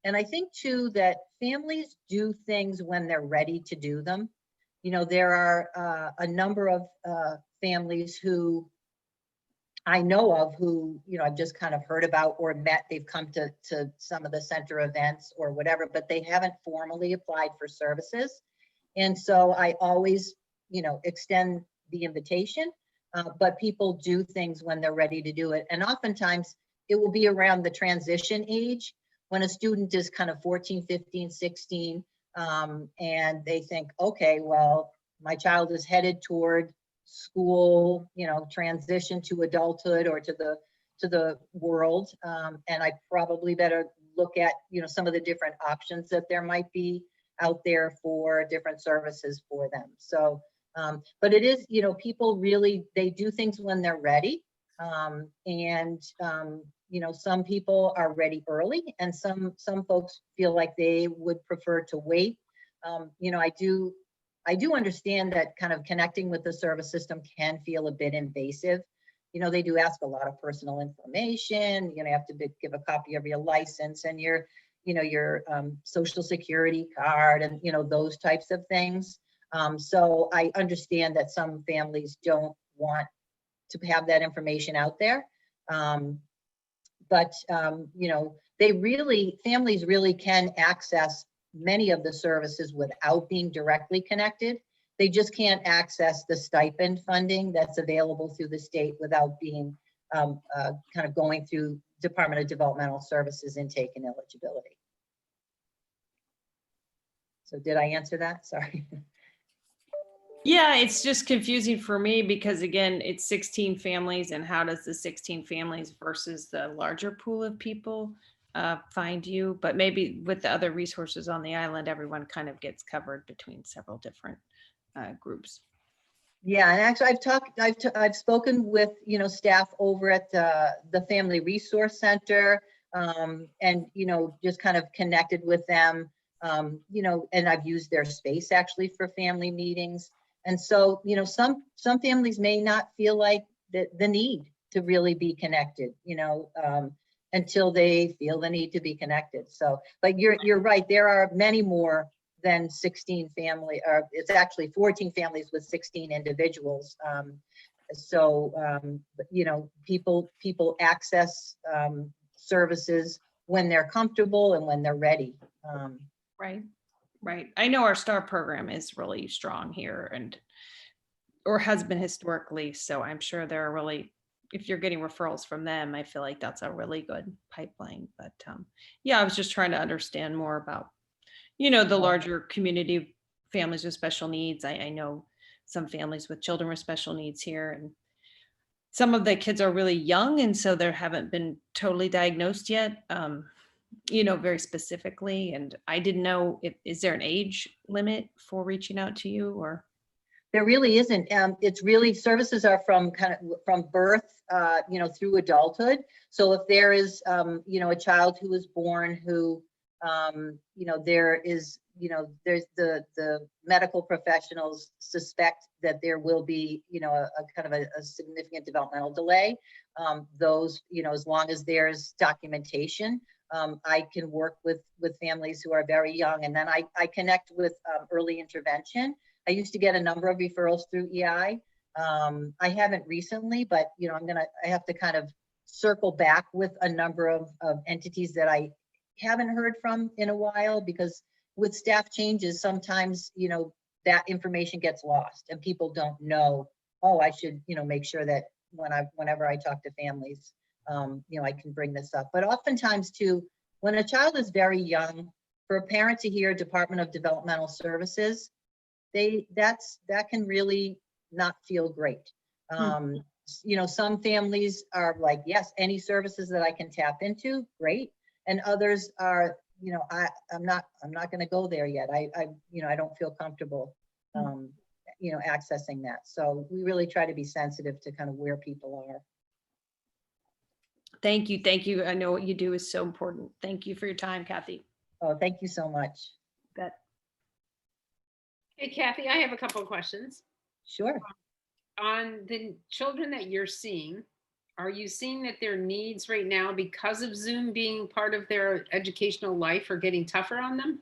And I think too, that families do things when they're ready to do them. You know, there are a number of families who I know of who, you know, I've just kind of heard about or met. They've come to some of the center events or whatever, but they haven't formally applied for services. And so I always, you know, extend the invitation, but people do things when they're ready to do it. And oftentimes it will be around the transition age, when a student is kind of 14, 15, 16, and they think, okay, well, my child is headed toward school, you know, transition to adulthood or to the world, and I probably better look at, you know, some of the different options that there might be out there for different services for them. So, but it is, you know, people really, they do things when they're ready, and you know, some people are ready early, and some folks feel like they would prefer to wait. You know, I do understand that kind of connecting with the service system can feel a bit invasive. You know, they do ask a lot of personal information. You know, you have to give a copy of your license and your, you know, your social security card, and, you know, those types of things. So I understand that some families don't want to have that information out there. But, you know, families really can access many of the services without being directly connected. They just can't access the stipend funding that's available through the state without being kind of going through Department of Developmental Services intake and eligibility. So did I answer that? Sorry. Yeah, it's just confusing for me because again, it's 16 families, and how does the 16 families versus the larger pool of people find you? But maybe with the other resources on the island, everyone kind of gets covered between several different groups. Yeah, and actually I've spoken with, you know, staff over at the Family Resource Center, and, you know, just kind of connected with them, you know, and I've used their space actually for family meetings. And so, you know, some families may not feel like the need to really be connected, you know, until they feel the need to be connected. So, but you're right, there are many more than 16 family, or it's actually 14 families with 16 individuals. You know, people access services when they're comfortable and when they're ready. Right. Right. I know our STAR program is really strong here or has been historically. So I'm sure they're really, if you're getting referrals from them, I feel like that's a really good pipeline. But yeah, I was just trying to understand more about, you know, the larger community families with special needs. I know some families with children with special needs here, and some of the kids are really young, and so they haven't been totally diagnosed yet, you know, very specifically. And I didn't know, is there an age limit for reaching out to you, or? There really isn't. It's really, services are from birth, you know, through adulthood. So if there is, you know, a child who was born who, you know, there is, you know, there's the medical professionals suspect that there will be, you know, a kind of a significant developmental delay. Those, you know, as long as there's documentation, I can work with families who are very young, and then I connect with early intervention. I used to get a number of referrals through EI. I haven't recently, but, you know, I have to kind of circle back with a number of entities that I haven't heard from in a while, because with staff changes, sometimes, you know, that information gets lost and people don't know, oh, I should, you know, make sure that whenever I talk to families, you know, I can bring this up. But oftentimes too, when a child is very young, for a parent to hear Department of Developmental Services, that can really not feel great. You know, some families are like, yes, any services that I can tap into, great. And others are, you know, I'm not going to go there yet. You know, I don't feel comfortable, you know, accessing that. So we really try to be sensitive to kind of where people are. Thank you. Thank you. I know what you do is so important. Thank you for your time, Kathy. Oh, thank you so much. Bet. Hey, Kathy, I have a couple of questions. Sure. On the children that you're seeing, are you seeing that their needs right now, because of Zoom being part of their educational life, are getting tougher on them?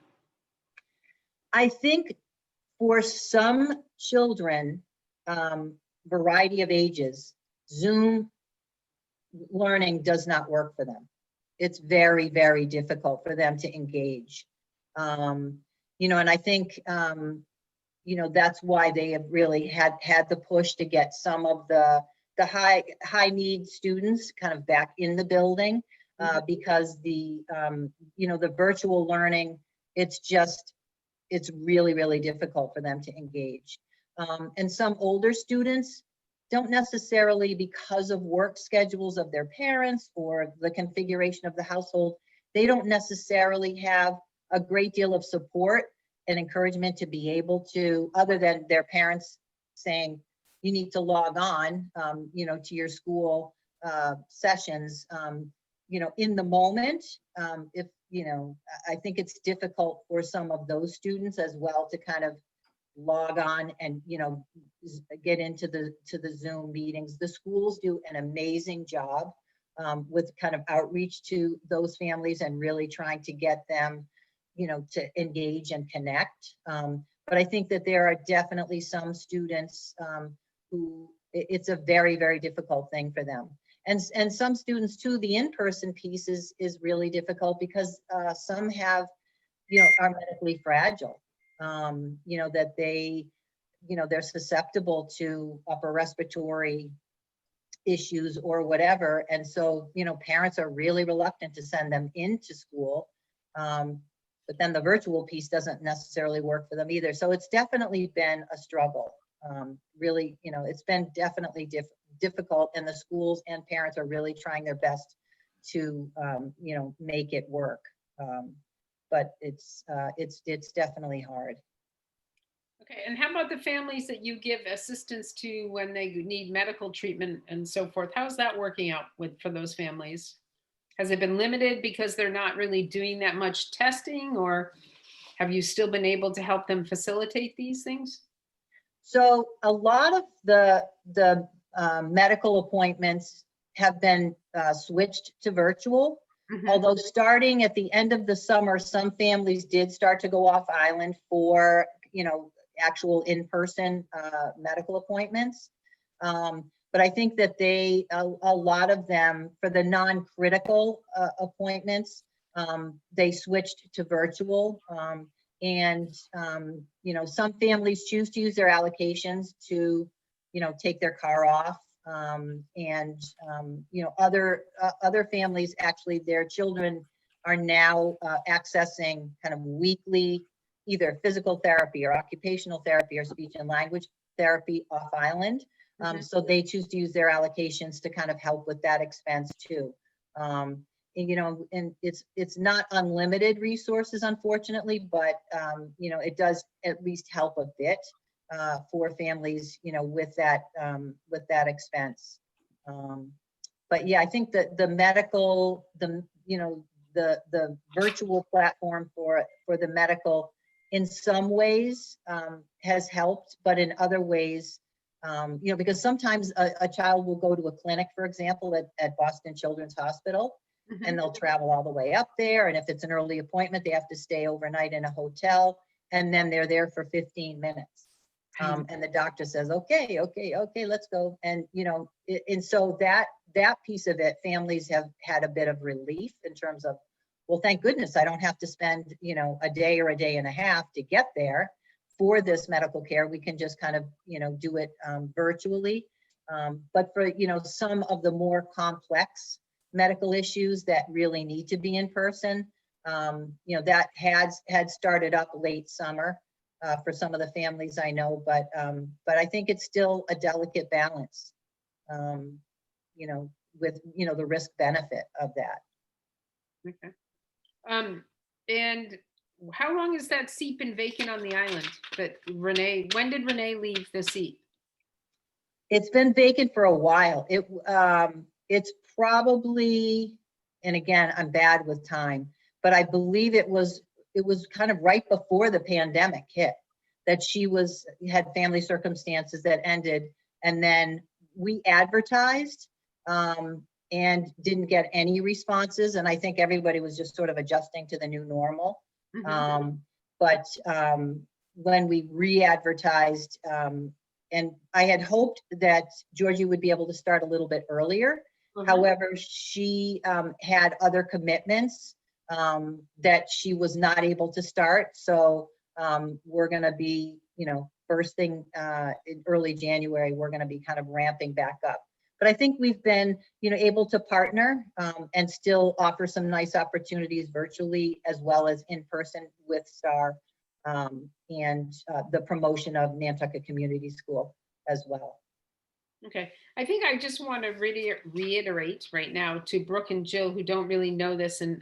I think for some children, variety of ages, Zoom learning does not work for them. It's very, very difficult for them to engage. You know, and I think, you know, that's why they have really had the push to get some of the high need students kind of back in the building, because you know, the virtual learning, it's really, really difficult for them to engage. And some older students don't necessarily, because of work schedules of their parents or the configuration of the household, they don't necessarily have a great deal of support and encouragement to be able to, other than their parents saying, you need to log on, you know, to your school sessions, you know, in the moment. If, you know, I think it's difficult for some of those students as well to kind of log on and, you know, get into the Zoom meetings. The schools do an amazing job with kind of outreach to those families and really trying to get them, you know, to engage and connect. But I think that there are definitely some students who it's a very, very difficult thing for them. And some students too, the in-person piece is really difficult because some have are medically fragile. That they, they're susceptible to upper respiratory issues or whatever. And so, parents are really reluctant to send them into school. But then the virtual piece doesn't necessarily work for them either. So it's definitely been a struggle. Really, it's been definitely difficult, and the schools and parents are really trying their best to, make it work. But it's definitely hard. Okay, and how about the families that you give assistance to when they need medical treatment and so forth? How's that working out for those families? Has it been limited because they're not really doing that much testing, or have you still been able to help them facilitate these things? So a lot of the medical appointments have been switched to virtual. Mhm. Although starting at the end of the summer, some families did start to go off island for, actual in-person medical appointments. But I think that a lot of them, for the non-critical appointments, they switched to virtual. And some families choose to use their allocations to, take their car off. Other families, actually, their children are now accessing kind of weekly either physical therapy or occupational therapy or speech and language therapy off island. So they choose to use their allocations to kind of help with that expense too. And it's not unlimited resources, unfortunately, but it does at least help a bit for families, with that expense. But yeah, I think that the medical, the virtual platform for the medical in some ways has helped, but in other ways, because sometimes a child will go to a clinic, for example, at Boston Children's Hospital, and they'll travel all the way up there. And if it's an early appointment, they have to stay overnight in a hotel, and then they're there for 15 minutes. And the doctor says, okay, let's go. And, and so that piece of it, families have had a bit of relief in terms of, well, thank goodness I don't have to spend, a day or a day and a half to get there for this medical care. We can just kind of, do it virtually. But for, some of the more complex medical issues that really need to be in person, that had started up late summer for some of the families I know, but I think it's still a delicate balance, with, the risk benefit of that. Okay. And how long has that seat been vacant on the island that when did Renee leave the seat? It's been vacant for a while. It's probably, and again, I'm bad with time, but I believe it was kind of right before the pandemic hit that she had family circumstances that ended, and then we advertised and didn't get any responses, and I think everybody was just sort of adjusting to the new normal. But when we re-advertised, and I had hoped that Georgie would be able to start a little bit earlier. However, she had other commitments that she was not able to start. So we're going to be, first thing in early January, we're going to be kind of ramping back up. But I think we've been, able to partner and still offer some nice opportunities virtually as well as in person with STAR and the promotion of Nantucket Community School as well. Okay, I think I just want to reiterate right now to Brooke and Jill, who don't really know this, and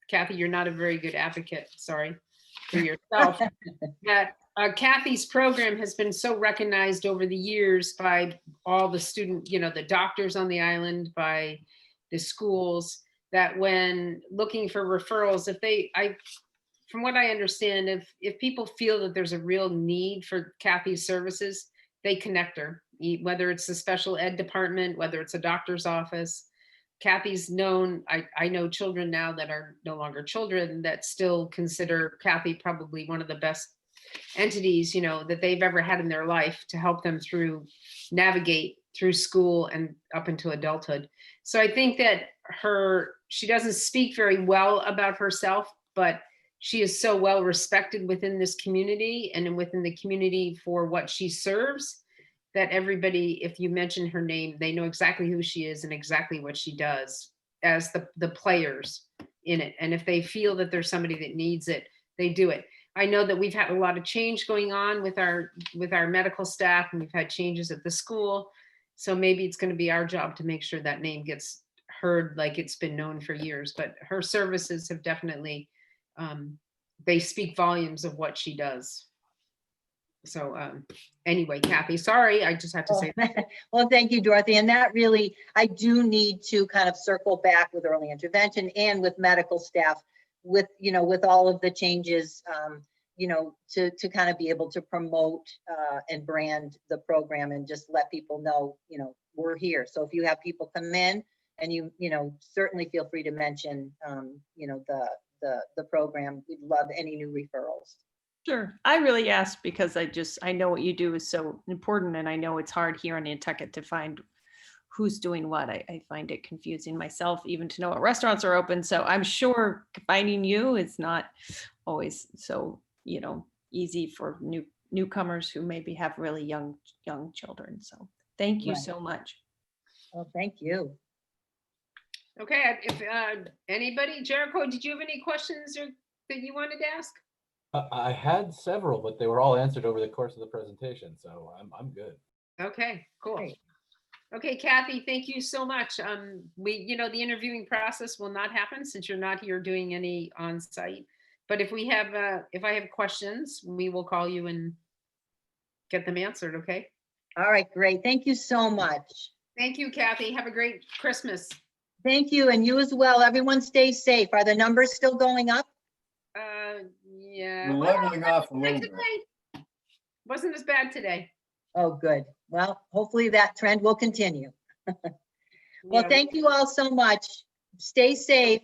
Kathy, you're not a very good advocate, sorry, for yourself, that Kathy's program has been so recognized over the years by all the student, the doctors on the island, by the schools, that when looking for referrals, from what I understand, if people feel that there's a real need for Kathy's services, they connect her, whether it's the special ed department, whether it's a doctor's office. Kathy's known, I know children now that are no longer children that still consider Kathy probably one of the best entities, that they've ever had in their life to help them navigate through school and up into adulthood. So I think that she doesn't speak very well about herself, but she is so well respected within this community and within the community for what she serves, that everybody, if you mention her name, they know exactly who she is and exactly what she does as the players in it. And if they feel that there's somebody that needs it, they do it. I know that we've had a lot of change going on with our medical staff, and we've had changes at the school. So maybe it's going to be our job to make sure that name gets heard like it's been known for years. But her services have definitely, they speak volumes of what she does. So anyway, Kathy, sorry, I just had to say that. Well, thank you, Dorothy. And that really, I do need to kind of circle back with early intervention and with medical staff with, with all of the changes, to kind of be able to promote and brand the program and just let people know, we're here. So if you have people come in and certainly feel free to mention, the program. We'd love any new referrals. Sure. I really asked because I know what you do is so important, and I know it's hard here in Nantucket to find who's doing what. I find it confusing myself even to know what restaurants are open. So I'm sure finding you is not always so, easy for newcomers who maybe have really young children. So thank you Right. so much. Well, thank you. Okay, if anybody, Jericho, did you have any questions that you wanted to ask? I had several, but they were all answered over the course of the presentation, so I'm good. Okay, cool. Great. Okay, Kathy, thank you so much. The interviewing process will not happen since you're not here doing any on-site. But if I have questions, we will call you and get them answered, okay? All right, great. Thank you so much. Thank you, Kathy. Have a great Christmas. Thank you, and you as well. Everyone stay safe. Are the numbers still going up? Yeah. We're Well, leveling off a little bit. today wasn't as bad today. Oh, good. Well, hopefully that trend will continue. Well, Yeah, thank you all so much. Stay safe.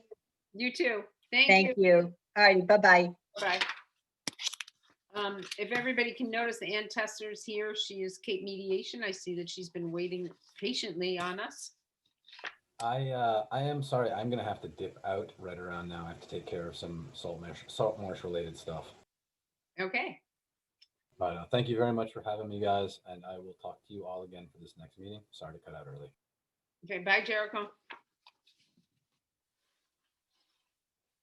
you too. Thank Thank you. All righty, bye-bye. Bye. If everybody can notice, Ann Tester's here. She is Cape Mediation. I see that she's been waiting patiently on us. I am sorry. I'm gonna have to dip out right around now. I have to take care of some salt marsh related stuff. Okay. But thank you very much for having me, guys, and I will talk to you all again for this next meeting. Sorry to cut out early. Okay, bye, Jericho.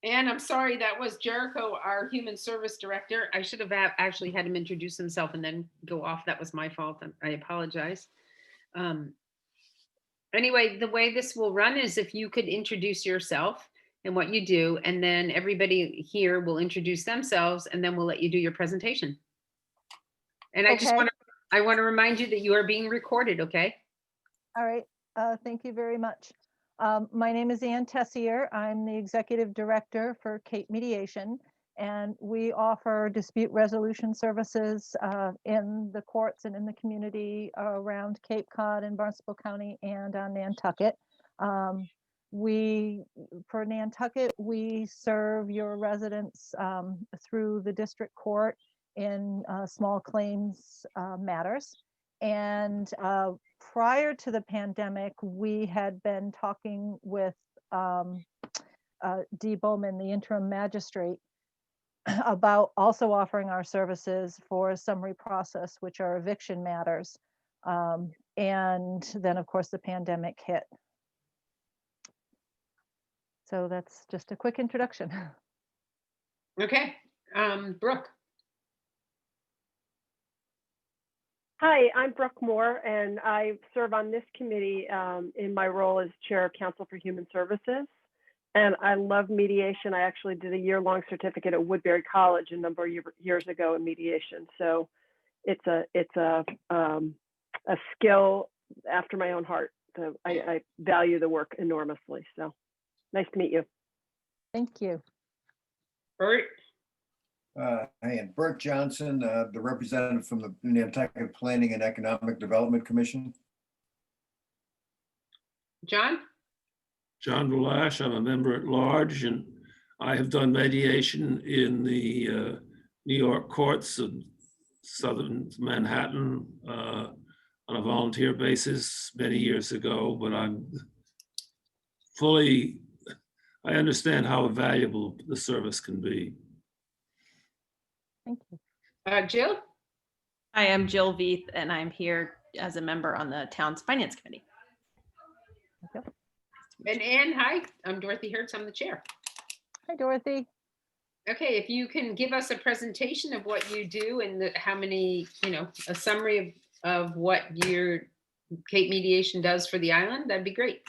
And I'm sorry, that was Jericho, our Human Service Director. I should have actually had him introduce himself and then go off. That was my fault. I apologize. Anyway, the way this will run is if you could introduce yourself and what you do, and then everybody here will introduce themselves, and then we'll let you do your presentation. And I just Okay. want to remind you that you are being recorded, okay? All right, thank you very much. My name is Ann Tessier. I'm the Executive Director for Cape Mediation, and we offer dispute resolution services in the courts and in the community around Cape Cod and Barnstable County and on Nantucket. For Nantucket, we serve your residents through the district court in small claims matters. And prior to the pandemic, we had been talking with Dee Bowman, the interim magistrate, about also offering our services for summary process, which are eviction matters. And then, of course, the pandemic hit. So that's just a quick introduction. Okay, Brooke. Hi, I'm Brooke Mohr, and I serve on this committee in my role as Chair of Council for Human Services. And I love mediation. I actually did a year-long certificate at Woodbury College a number of years ago in mediation. So it's a skill after my own heart. So I value the work enormously. So nice to meet you. Thank you. Bert. I am Bert Johnson, the representative from the Nantucket Planning and Economic Development Commission. John. John Belash, I'm a member at large, and I have done mediation in the New York courts of Southern Manhattan on a volunteer basis many years ago, but I understand how valuable the service can be. Thank you. Jill? I am Jill Veith, and I'm here as a member on the town's finance committee. Yep. And Ann, hi, I'm Dorothy Hertz, I'm the chair. Hi, Dorothy. Okay, if you can give us a presentation of what you do and how many, a summary of what your Cape Mediation does for the island, that'd be great.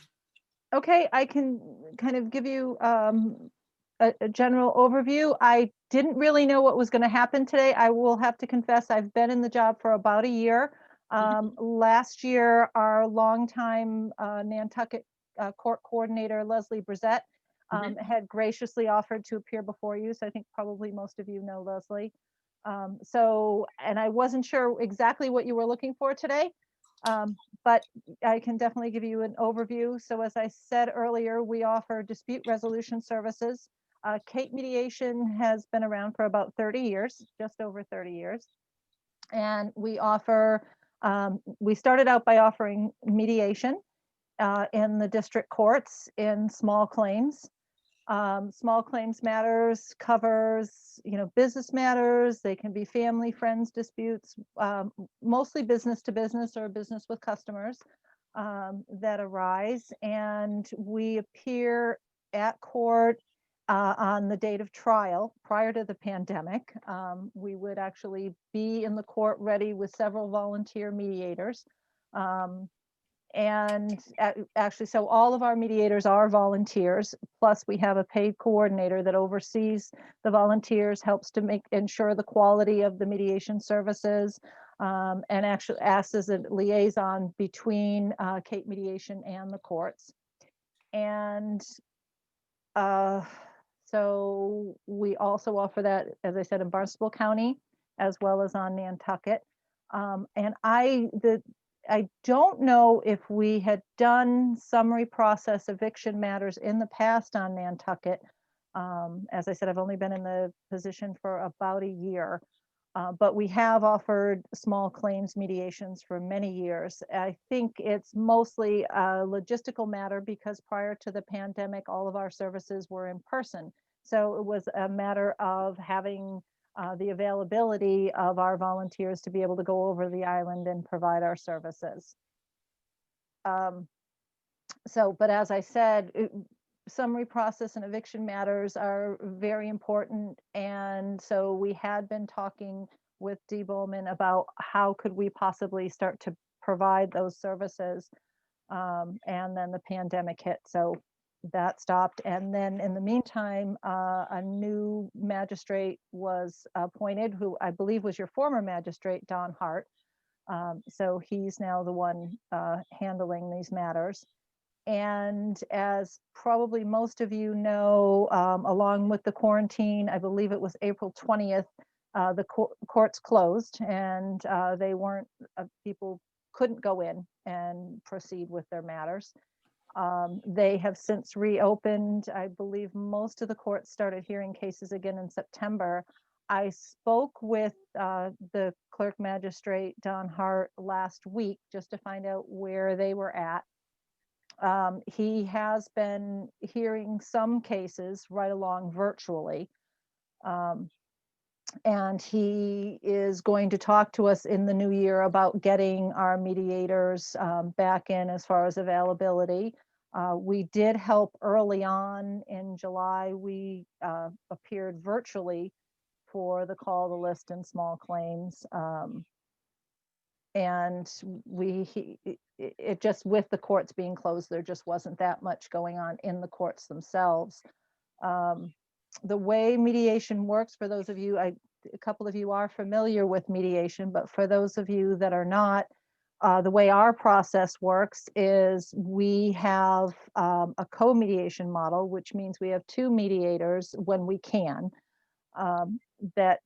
Okay, I can kind of give you a general overview. I didn't really know what was going to happen today. I will have to confess, I've been in the job for about a year. Last year, our longtime Nantucket court coordinator, Leslie Brissett, had graciously offered to appear before you. So I think probably most of you know Leslie. And I wasn't sure exactly what you were looking for today. But I can definitely give you an overview. So as I said earlier, we offer dispute resolution services. Cape Mediation has been around for about 30 years, just over 30 years. And we offer, we started out by offering mediation in the district courts in small claims. Small claims matters covers, business matters. They can be family, friends disputes, mostly business to business or business with customers that arise. And we appear at court on the date of trial. Prior to the pandemic, we would actually be in the court ready with several volunteer mediators. And actually, so all of our mediators are volunteers, plus we have a paid coordinator that oversees the volunteers, helps to ensure the quality of the mediation services, and actually acts as a liaison between Cape Mediation and the courts. And so we also offer that, as I said, in Barnstable County, as well as on Nantucket. And I don't know if we had done summary process eviction matters in the past on Nantucket. As I said, I've only been in the position for about a year, but we have offered small claims mediations for many years. I think it's mostly a logistical matter because prior to the pandemic, all of our services were in person. So it was a matter of having the availability of our volunteers to be able to go over the island and provide our services. But as I said, summary process and eviction matters are very important. And so we had been talking with Dee Bowman about how could we possibly start to provide those services. And then the pandemic hit. So that stopped. And then in the meantime, a new magistrate was appointed, who I believe was your former magistrate, Don Hart. So he's now the one handling these matters. And as probably most of you know, along with the quarantine, I believe it was April 20th, the courts closed and they weren't, people couldn't go in and proceed with their matters. They have since reopened. I believe most of the courts started hearing cases again in September. I spoke with the clerk magistrate, Don Hart, last week just to find out where they were at. He has been hearing some cases right along virtually. And he is going to talk to us in the new year about getting our mediators back in as far as availability. We did help early on in July. We appeared virtually for the call, the list, and small claims. And it just, with the courts being closed, there just wasn't that much going on in the courts themselves. The way mediation works, for those of you, a couple of you are familiar with mediation, but for those of you that are not, the way our process works is we have a co-mediation model, which means we have two mediators when we can that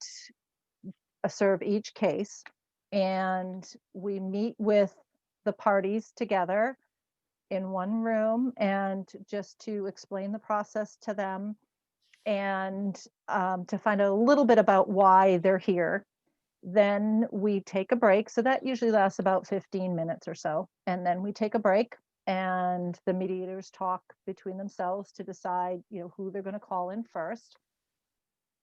serve each case. And we meet with the parties together in one room and just to explain the process to them and to find out a little bit about why they're here. Then we take a break. So that usually lasts about 15 minutes or so. And then we take a break and the mediators talk between themselves to decide, who they're going to call in first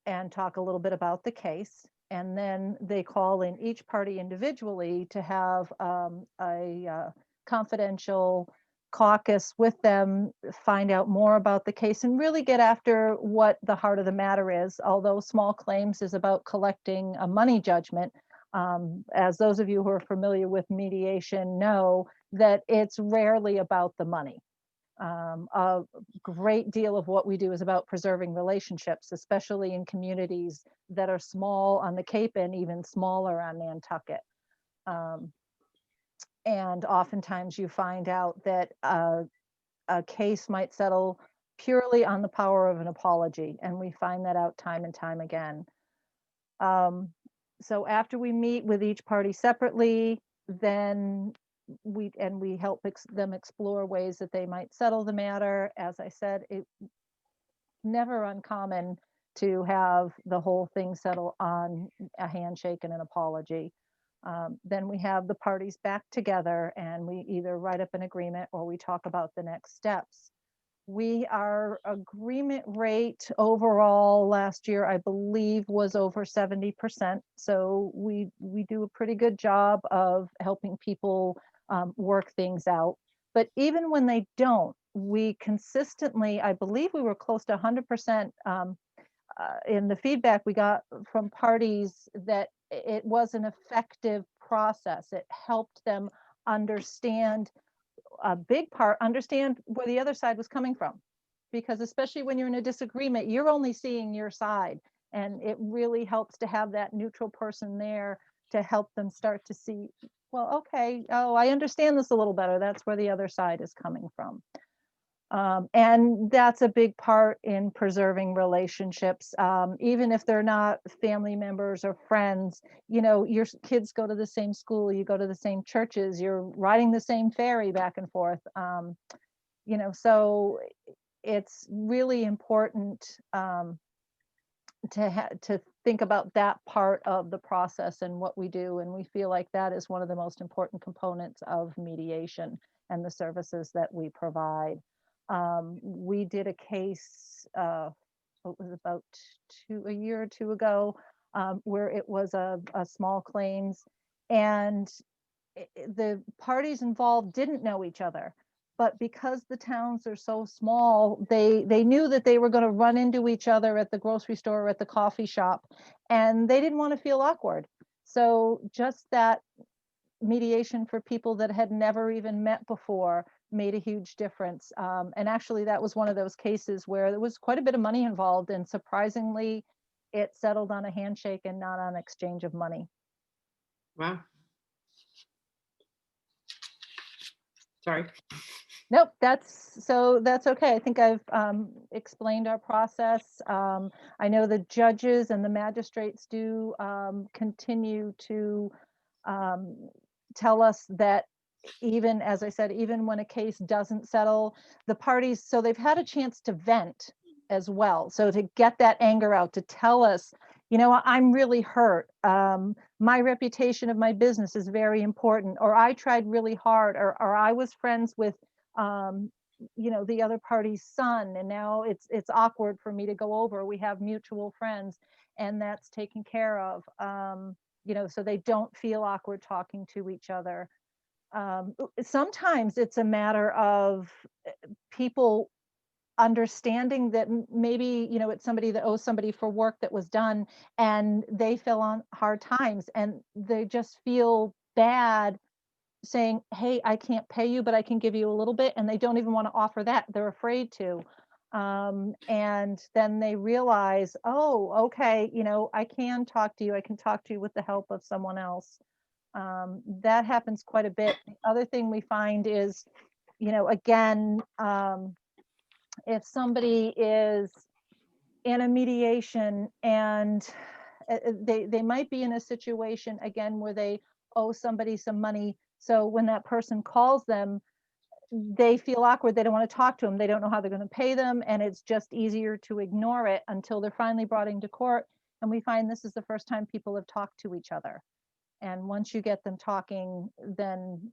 and talk a little bit about the case. And then they call in each party individually to have a confidential caucus with them, find out more about the case and really get after what the heart of the matter is. Although small claims is about collecting a money judgment, as those of you who are familiar with mediation know, that it's rarely about the money. A great deal of what we do is about preserving relationships, especially in communities that are small on the Cape and even smaller on Nantucket. And oftentimes you find out that a case might settle purely on the power of an apology, and we find that out time and time again. So after we meet with each party separately, then we help them explore ways that they might settle the matter. As I said, it's never uncommon to have the whole thing settle on a handshake and an apology. Then we have the parties back together and we either write up an agreement or we talk about the next steps. Our agreement rate overall last year, I believe, was over 70%. So we do a pretty good job of helping people work things out. But even when they don't, we consistently, I believe we were close to 100% in the feedback we got from parties that it was an effective process. It helped them understand understand where the other side was coming from. Because especially when you're in a disagreement, you're only seeing your side. And it really helps to have that neutral person there to help them start to see, well, okay, oh, I understand this a little better. That's where the other side is coming from. And that's a big part in preserving relationships. Even if they're not family members or friends, your kids go to the same school, you go to the same churches, you're riding the same ferry back and forth. So it's really important to think about that part of the process and what we do. And we feel like that is one of the most important components of mediation and the services that we provide. We did a case, it was about a year or two ago, where it was a small claims, and the parties involved didn't know each other. But because the towns are so small, they knew that they were going to run into each other at the grocery store or at the coffee shop, and they didn't want to feel awkward. So just that mediation for people that had never even met before made a huge difference. And actually, that was one of those cases where there was quite a bit of money involved, and surprisingly, it settled on a handshake and not on exchange of money. Wow. Sorry. Nope, that's okay. I think I've explained our process. I know the judges and the magistrates do continue to tell us that even, as I said, even when a case doesn't settle, the parties, so they've had a chance to vent as well. So to get that anger out, to tell us, I'm really hurt. My reputation of my business is very important, or I tried really hard, or I was friends with the other party's son, and now it's awkward for me to go over. We have mutual friends, and that's taken care of. So they don't feel awkward talking to each other. Sometimes it's a matter of people understanding that maybe it's somebody that owes somebody for work that was done, and they fell on hard times, and they just feel bad saying, hey, I can't pay you, but I can give you a little bit, and they don't even want to offer that. They're afraid to. And then they realize, oh, okay, I can talk to you. I can talk to you with the help of someone else. That happens quite a bit. The other thing we find is, again, if somebody is in a mediation and they might be in a situation, again, where they owe somebody some money. So when that person calls them, they feel awkward. They don't want to talk to them. They don't know how they're going to pay them. And it's just easier to ignore it until they're finally brought into court. And we find this is the first time people have talked to each other. And once you get them talking, then,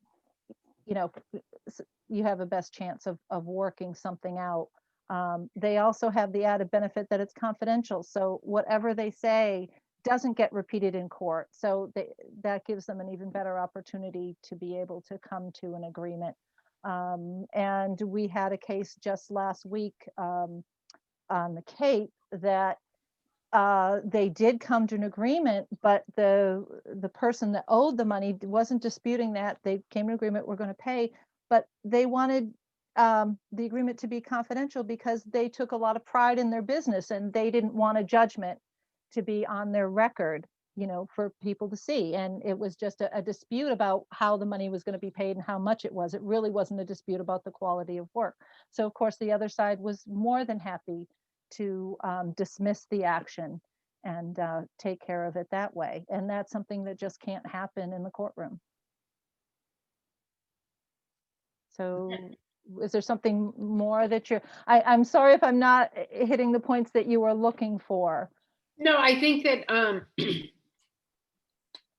you have a best chance of working something out. They also have the added benefit that it's confidential. So whatever they say, doesn't get repeated in court. So that gives them an even better opportunity to be able to come to an agreement. And we had a case just last week on the Cape that they did come to an agreement, but the person that owed the money wasn't disputing that. They came to an agreement, we're going to pay, but they wanted the agreement to be confidential because they took a lot of pride in their business and they didn't want a judgment to be on their record, you know, for people to see. And it was just a dispute about how the money was going to be paid and how much it was. It really wasn't a dispute about the quality of work. So of course the other side was more than happy to dismiss the action and take care of it that way. And that's something that just can't happen in the courtroom. So is there something more that I'm sorry if I'm not hitting the points that you were looking for. No, I think that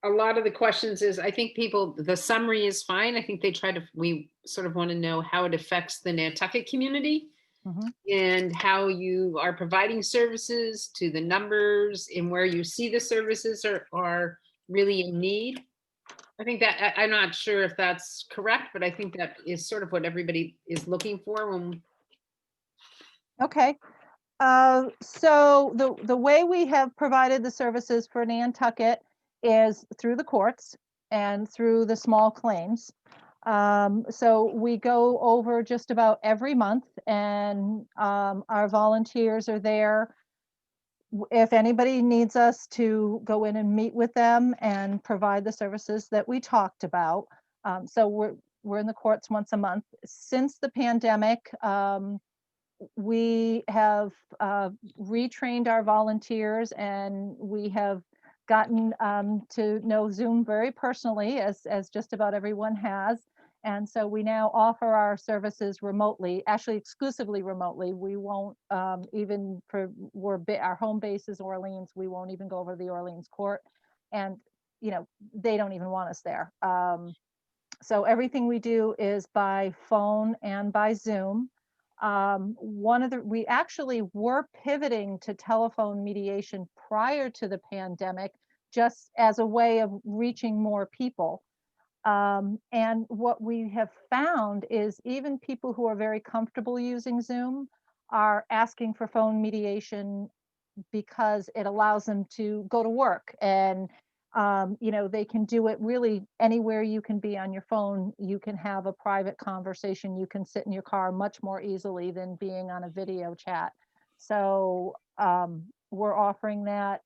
a lot of the questions is, I think the summary is fine. I think we sort of want to know how it affects the Nantucket community. Mhm. And how you are providing services, to the numbers and where you see the services are really in need. I think that I'm not sure if that's correct, but I think that is sort of what everybody is looking for when. Okay. So the way we have provided the services for Nantucket is through the courts and through the small claims. So we go over just about every month, and our volunteers are there. If anybody needs us to go in and meet with them and provide the services that we talked about. So we're in the courts once a month. Since the pandemic, we have retrained our volunteers, and we have gotten to know Zoom very personally, as just about everyone has. And so we now offer our services remotely, actually exclusively remotely. We won't even our home base is Orleans. We won't even go over to the Orleans court, and you know, they don't even want us there. So everything we do is by phone and by Zoom. We actually were pivoting to telephone mediation prior to the pandemic, just as a way of reaching more people. And what we have found is even people who are very comfortable using Zoom are asking for phone mediation because it allows them to go to work, and you know, they can do it really anywhere you can be on your phone. You can have a private conversation. You can sit in your car much more easily than being on a video chat. So we're offering that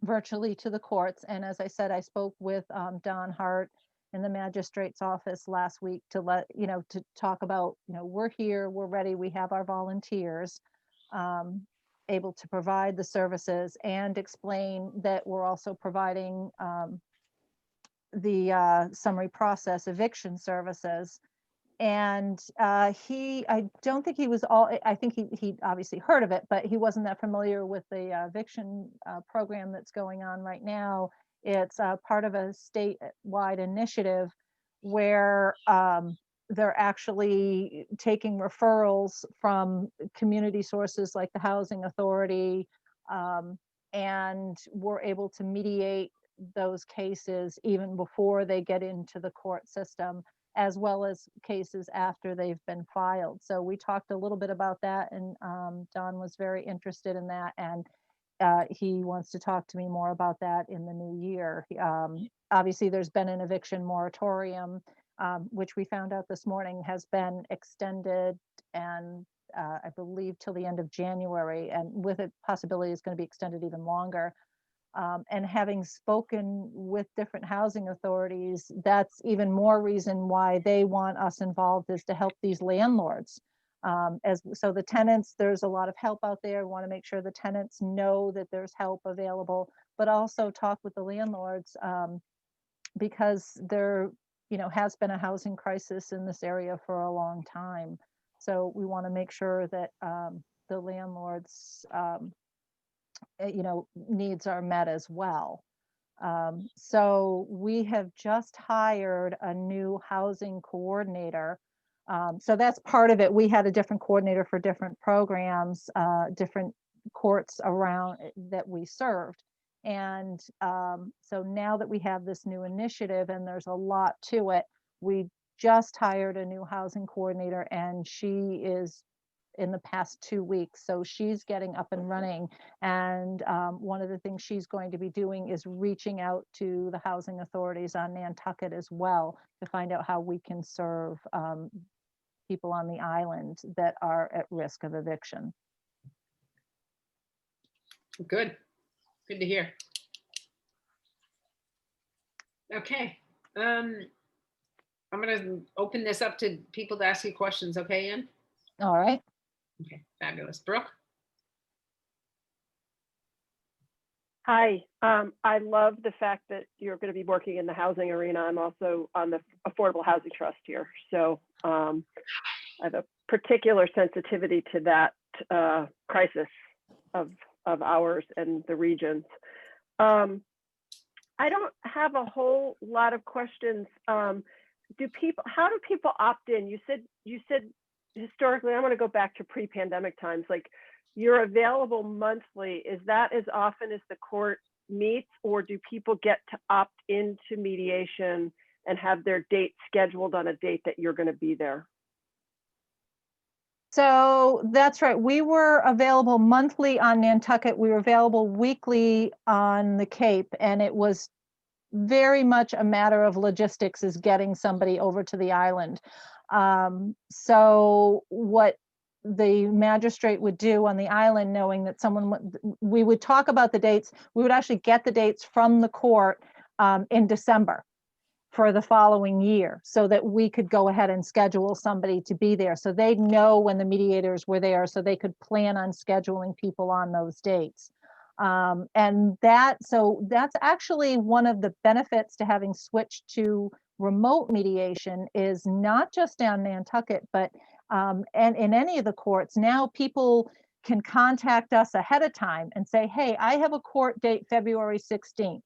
virtually to the courts. And as I said, I spoke with Don Hart in the magistrate's office last week to to talk about, you know, we're here, we're ready, we have our volunteers able to provide the services, and explain that we're also providing the summary process eviction services. And I don't think he was I think he obviously heard of it, but he wasn't that familiar with the eviction program that's going on right now. It's part of a statewide initiative where they're actually taking referrals from community sources like the Housing Authority, and we're able to mediate those cases even before they get into the court system, as well as cases after they've been filed. So we talked a little bit about that, and Don was very interested in that, and he wants to talk to me more about that in the new year. Obviously, there's been an eviction moratorium, which we found out this morning has been extended, and I believe till the end of January, and with a possibility it's going to be extended even longer. And having spoken with different housing authorities, that's even more reason why they want us involved, is to help these landlords. So the tenants, there's a lot of help out there. We want to make sure the tenants know that there's help available, but also talk with the landlords, because there, you know, has been a housing crisis in this area for a long time. So we want to make sure that the landlords, you know, needs are met as well. So we have just hired a new housing coordinator. So that's part of it. We had a different coordinator for different programs, different courts around that we served. And so now that we have this new initiative and there's a lot to it, we just hired a new housing coordinator, and she is in the past 2 weeks. So she's getting up and running. And one of the things she's going to be doing is reaching out to the housing authorities on Nantucket as well to find out how we can serve people on the island that are at risk of eviction. Good. Good to hear. Okay. I'm going to open this up to people to ask you questions. Okay, Ann? All right. Okay, fabulous. Brooke? Hi, I love the fact that you're going to be working in the housing arena. I'm also on the Affordable Housing Trust here. So I have a particular sensitivity to that crisis of ours and the regions. I don't have a whole lot of questions. How do people opt in? You said historically, I want to go back to pre-pandemic times, like you're available monthly. Is that as often as the court meets, or do people get to opt into mediation and have their date scheduled on a date that you're going to be there? So that's right. We were available monthly on Nantucket. We were available weekly on the Cape, and it was very much a matter of logistics, is getting somebody over to the island. So what the magistrate would do on the island, knowing that we would talk about the dates, we would actually get the dates from the court in December for the following year, so that we could go ahead and schedule somebody to be there. So they'd know when the mediators were there, so they could plan on scheduling people on those dates. And that's actually one of the benefits to having switched to remote mediation, is not just down Nantucket, but and in any of the courts. Now people can contact us ahead of time and say, hey, I have a court date February 16th.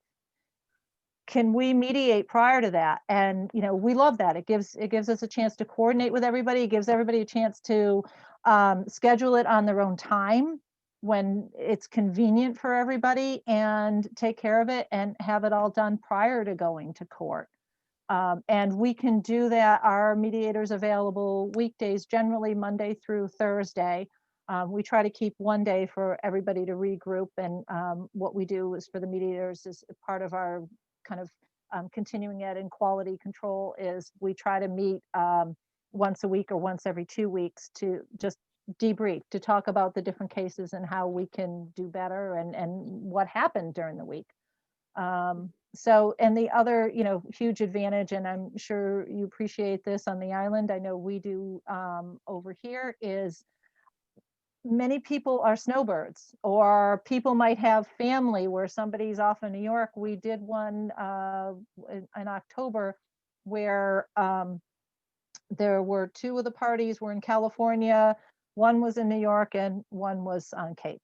Can we mediate prior to that? And we love that. It gives us a chance to coordinate with everybody. It gives everybody a chance to schedule it on their own time when it's convenient for everybody, and take care of it and have it all done prior to going to court. And we can do that. Our mediators available weekdays, generally Monday through Thursday. We try to keep one day for everybody to regroup. And what we do is, for the mediators, is part of our kind of continuing ed and quality control, is we try to meet once a week or once every 2 weeks to just debrief, to talk about the different cases and how we can do better, and what happened during the week. So, and the other, huge advantage, and I'm sure you appreciate this on the island, I know we do over here, is many people are snowbirds, or people might have family where somebody's off in New York. We did one in October where there were 2 of the parties were in California, one was in New York, and one was on Cape.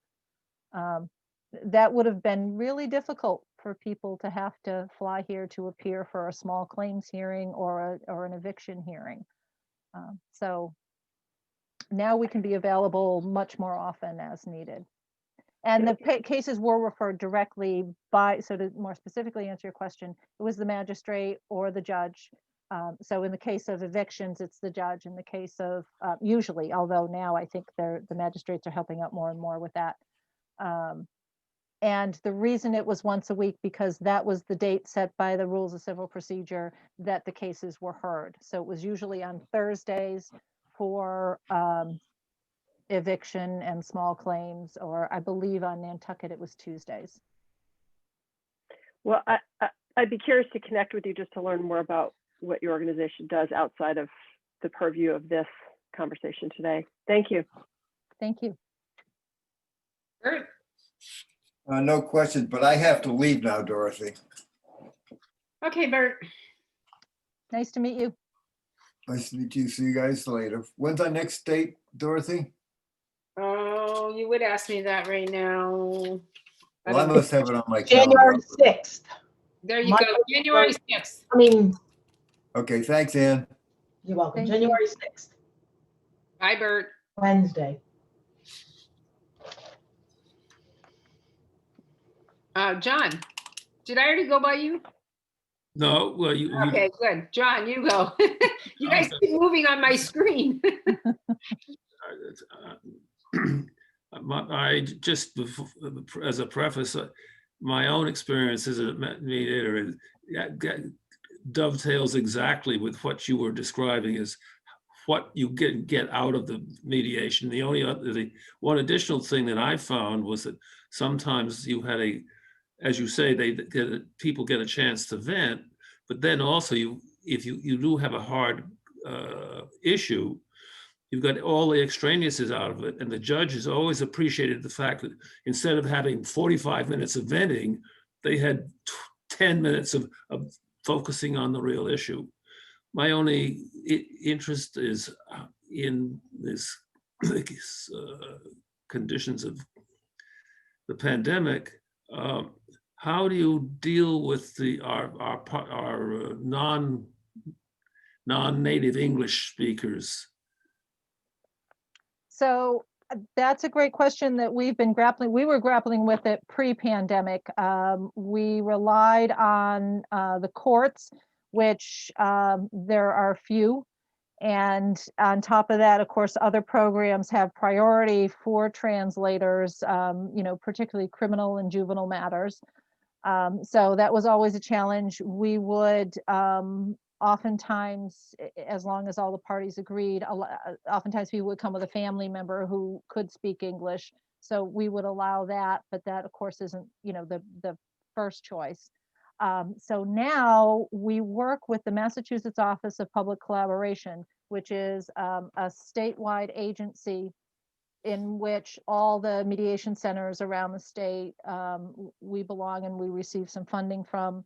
That would have been really difficult for people to have to fly here to appear for a small claims hearing or an eviction hearing. So now we can be available much more often as needed. And the cases were referred directly by, so to more specifically answer your question, it was the magistrate or the judge. So in the case of evictions, it's the judge. In the case of, usually, although now I think the magistrates are helping out more and more with that. And the reason it was once a week, because that was the date set by the rules of civil procedure that the cases were heard. So it was usually on Thursdays for eviction and small claims, or I believe on Nantucket it was Tuesdays. Well, I'd be curious to connect with you just to learn more about what your organization does outside of the purview of this conversation today. Thank you. Thank you. Bert? No questions, but I have to leave now, Dorothy. Okay, Bert. Nice to meet you. Nice to meet you. See you guys later. When's our next date, Dorothy? Oh, you would ask me that right now. Well, I must have it on my January calendar. 6th. There you Monday, go, January 6th. I mean, Okay, thanks, Ann. you're welcome. Thank you. January 6th, Bye, Bert. Wednesday. John, did I already go by you? No, well, you, Okay, good. John, you go. You guys Okay. keep moving on my screen. I just, as a preface, my own experience as a mediator dovetails exactly with what you were describing as what you get out of the mediation. The one additional thing that I found was that sometimes you had as you say, people get a chance to vent, but then also if you do have a hard issue, you've got all the extraneouses out of it. And the judge has always appreciated the fact that instead of having 45 minutes of venting, they had 10 minutes of focusing on the real issue. My only interest is in this conditions of the pandemic. How do you deal with our non-native English speakers? So that's a great question that we were grappling with it pre-pandemic. We relied on the courts, which there are few. And on top of that, of course, other programs have priority for translators, particularly criminal and juvenile matters. So that was always a challenge. We would oftentimes, as long as all the parties agreed, oftentimes people would come with a family member who could speak English. So we would allow that, but that of course isn't, the first choice. So now we work with the Massachusetts Office of Public Collaboration, which is a statewide agency in which all the mediation centers around the state we belong and we receive some funding from.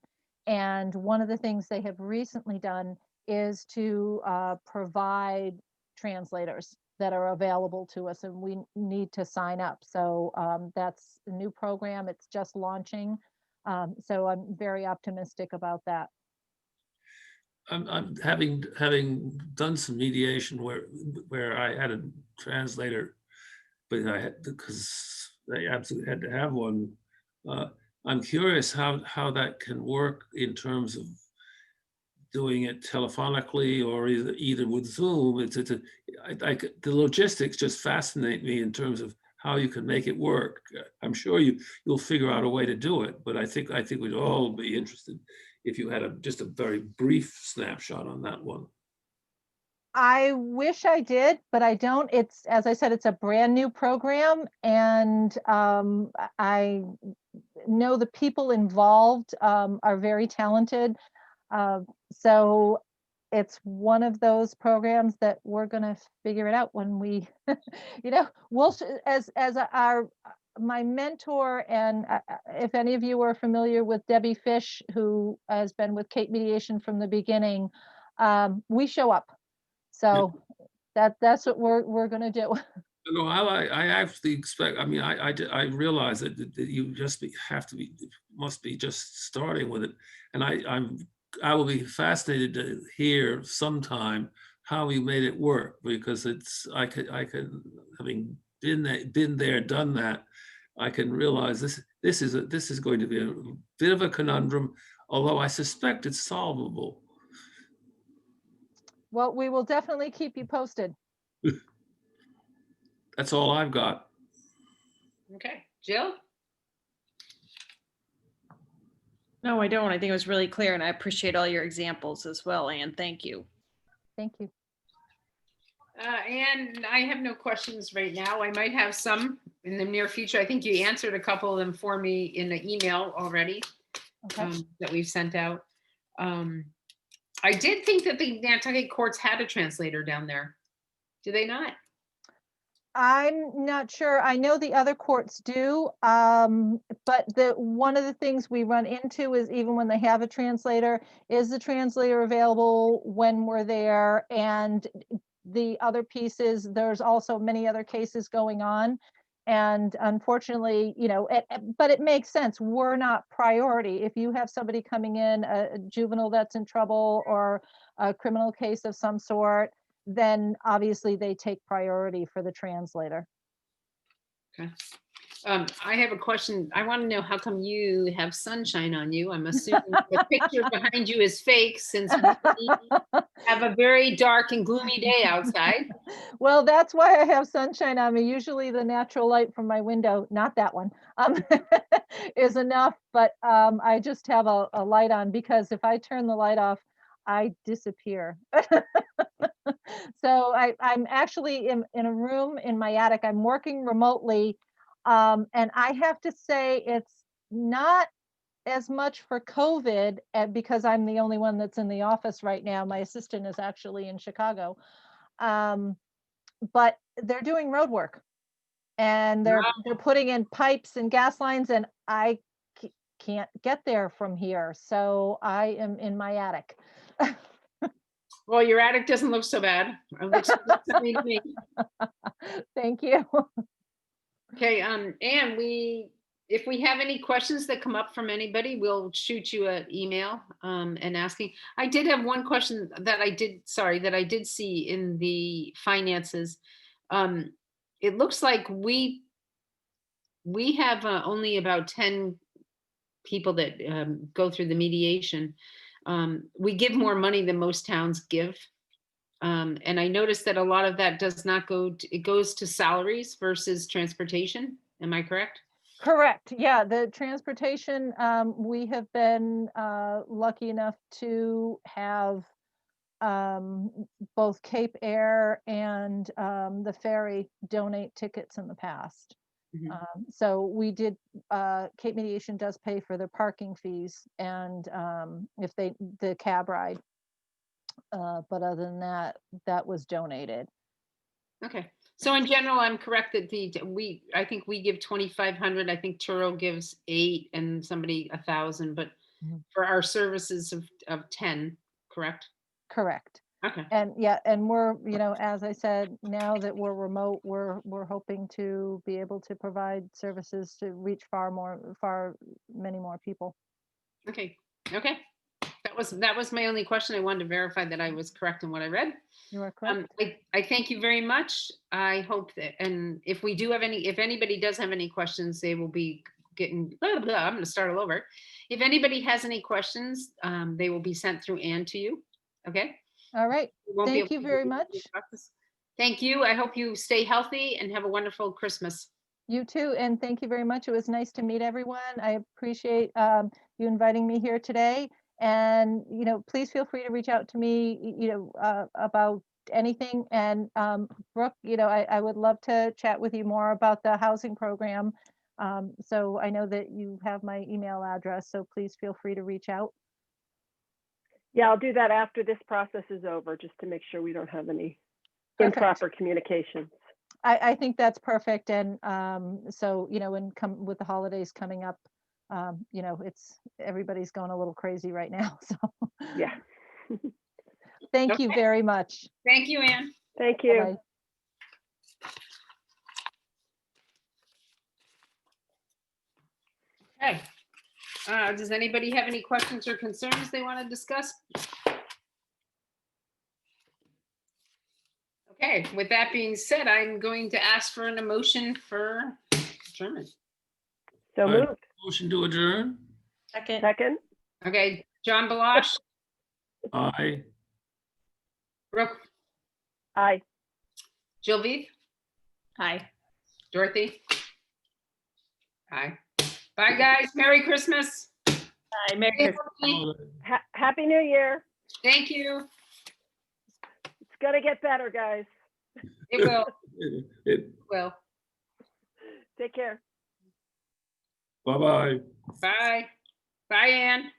And one of the things they have recently done is to provide translators that are available to us, and we need to sign up. So that's a new program. It's just launching. So I'm very optimistic about that. I'm having done some mediation where I had a translator, but because they absolutely had to have one. I'm curious how that can work in terms of doing it telephonically or either with Zoom. The logistics just fascinate me in terms of how you can make it work. I'm sure you'll figure out a way to do it, but I think we'd all be interested if you had just a very brief snapshot on that one. I wish I did, but I don't. It's, as I said, it's a brand new program, and I know the people involved are very talented. So it's one of those programs that we're going to figure it out when we, we'll, as my mentor, and if any of you are familiar with Debbie Fish, who has been with Cape Mediation from the beginning, we show up. So that's what we're going to do. No, I actually expect. I mean, I realize that you just must be just starting with it, and I will be fascinated to hear sometime how you made it work, because I could having been there, done that, I can realize this is going to be a bit of a conundrum, although I suspect it's solvable. Well, we will definitely keep you posted. That's all I've got. Okay, Jill? No, I don't. I think it was really clear, and I appreciate all your examples as well, Anne. Thank you. Thank you. And I have no questions right now. I might have some in the near future. I think you answered a couple of them for me in the email already. Okay. That we've sent out. I did think that the Nantucket courts had a translator down there. Do they not? I'm not sure. I know the other courts do, but one of the things we run into is, even when they have a translator, is the translator available when we're there? And the other pieces, there's also many other cases going on. And unfortunately, but it makes sense. We're not priority. If you have somebody coming in, a juvenile that's in trouble or a criminal case of some sort, then obviously they take priority for the translator. Okay. I have a question. I want to know how come you have sunshine on you? I'm assuming the picture behind you is fake since we have a very dark and gloomy day outside. Well, that's why I have sunshine on me. Usually the natural light from my window, not that one, is enough, but I just have a light on because if I turn the light off, I disappear. So I'm actually in a room in my attic. I'm working remotely. And I have to say it's not as much for COVID because I'm the only one that's in the office right now. My assistant is actually in Chicago. But they're doing road work and they're putting in pipes and gas lines and I can't get there from here. So I am in my attic. Well, your attic doesn't look so bad. It looks something to me. Thank you. Okay, and if we have any questions that come up from anybody, we'll shoot you an email and asking. I did have one question that I did see in the finances. It looks like we have only about 10 people that go through the mediation. We give more money than most towns give. And I noticed that a lot of that does not go to, it goes to salaries versus transportation. Am I correct? Correct. Yeah, the transportation, we have been lucky enough to have both Cape Air and the ferry donate tickets in the past. Mhm. So we did, Cape Mediation does pay for their parking fees and if the cab ride. But other than that, that was donated. Okay. So in general, I'm correct that I think we give 2,500. I think Turo gives 8 and somebody 1,000, but Mhm. for our services of 10, correct? Correct. Okay. And yeah, and we're, as I said, now that we're remote, we're hoping to be able to provide services to reach far many more people. Okay. Okay. That was my only question. I wanted to verify that I was correct in what I read. You are correct. I thank you very much. I hope that, and if anybody does have any questions, they will be getting, I'm going to start all over. If anybody has any questions, they will be sent through Ann to you. Okay. All right. We won't be Thank able you to very do much. the process. Thank you. I hope you stay healthy and have a wonderful Christmas. You too, and thank you very much. It was nice to meet everyone. I appreciate you inviting me here today. And please feel free to reach out to me, about anything. And Brooke, I would love to chat with you more about the housing program. So I know that you have my email address, so please feel free to reach out. Yeah, I'll do that after this process is over, just to make sure we don't have any Perfect. improper communication. I think that's perfect. And so, with the holidays coming up, everybody's going a little crazy right now. So Yeah. thank you very much. Thank you, Ann. Thank you. Bye-bye. Okay. Does anybody have any questions or concerns they want to discuss? Okay, with that being said, I'm going to ask for an motion for adjournment. So All right. moved. Motion to adjourn? Second. Second. Okay, John Belash, Aye. Brooke, Aye. Jill Veith, Hi. Dorothy. Hi. Bye, guys. Merry Christmas. Hi, Merry Christmas. Happy New Year. Thank you. It's gonna get better, guys. It will. It- Will. Take care. Bye-bye. Bye. Bye, Ann.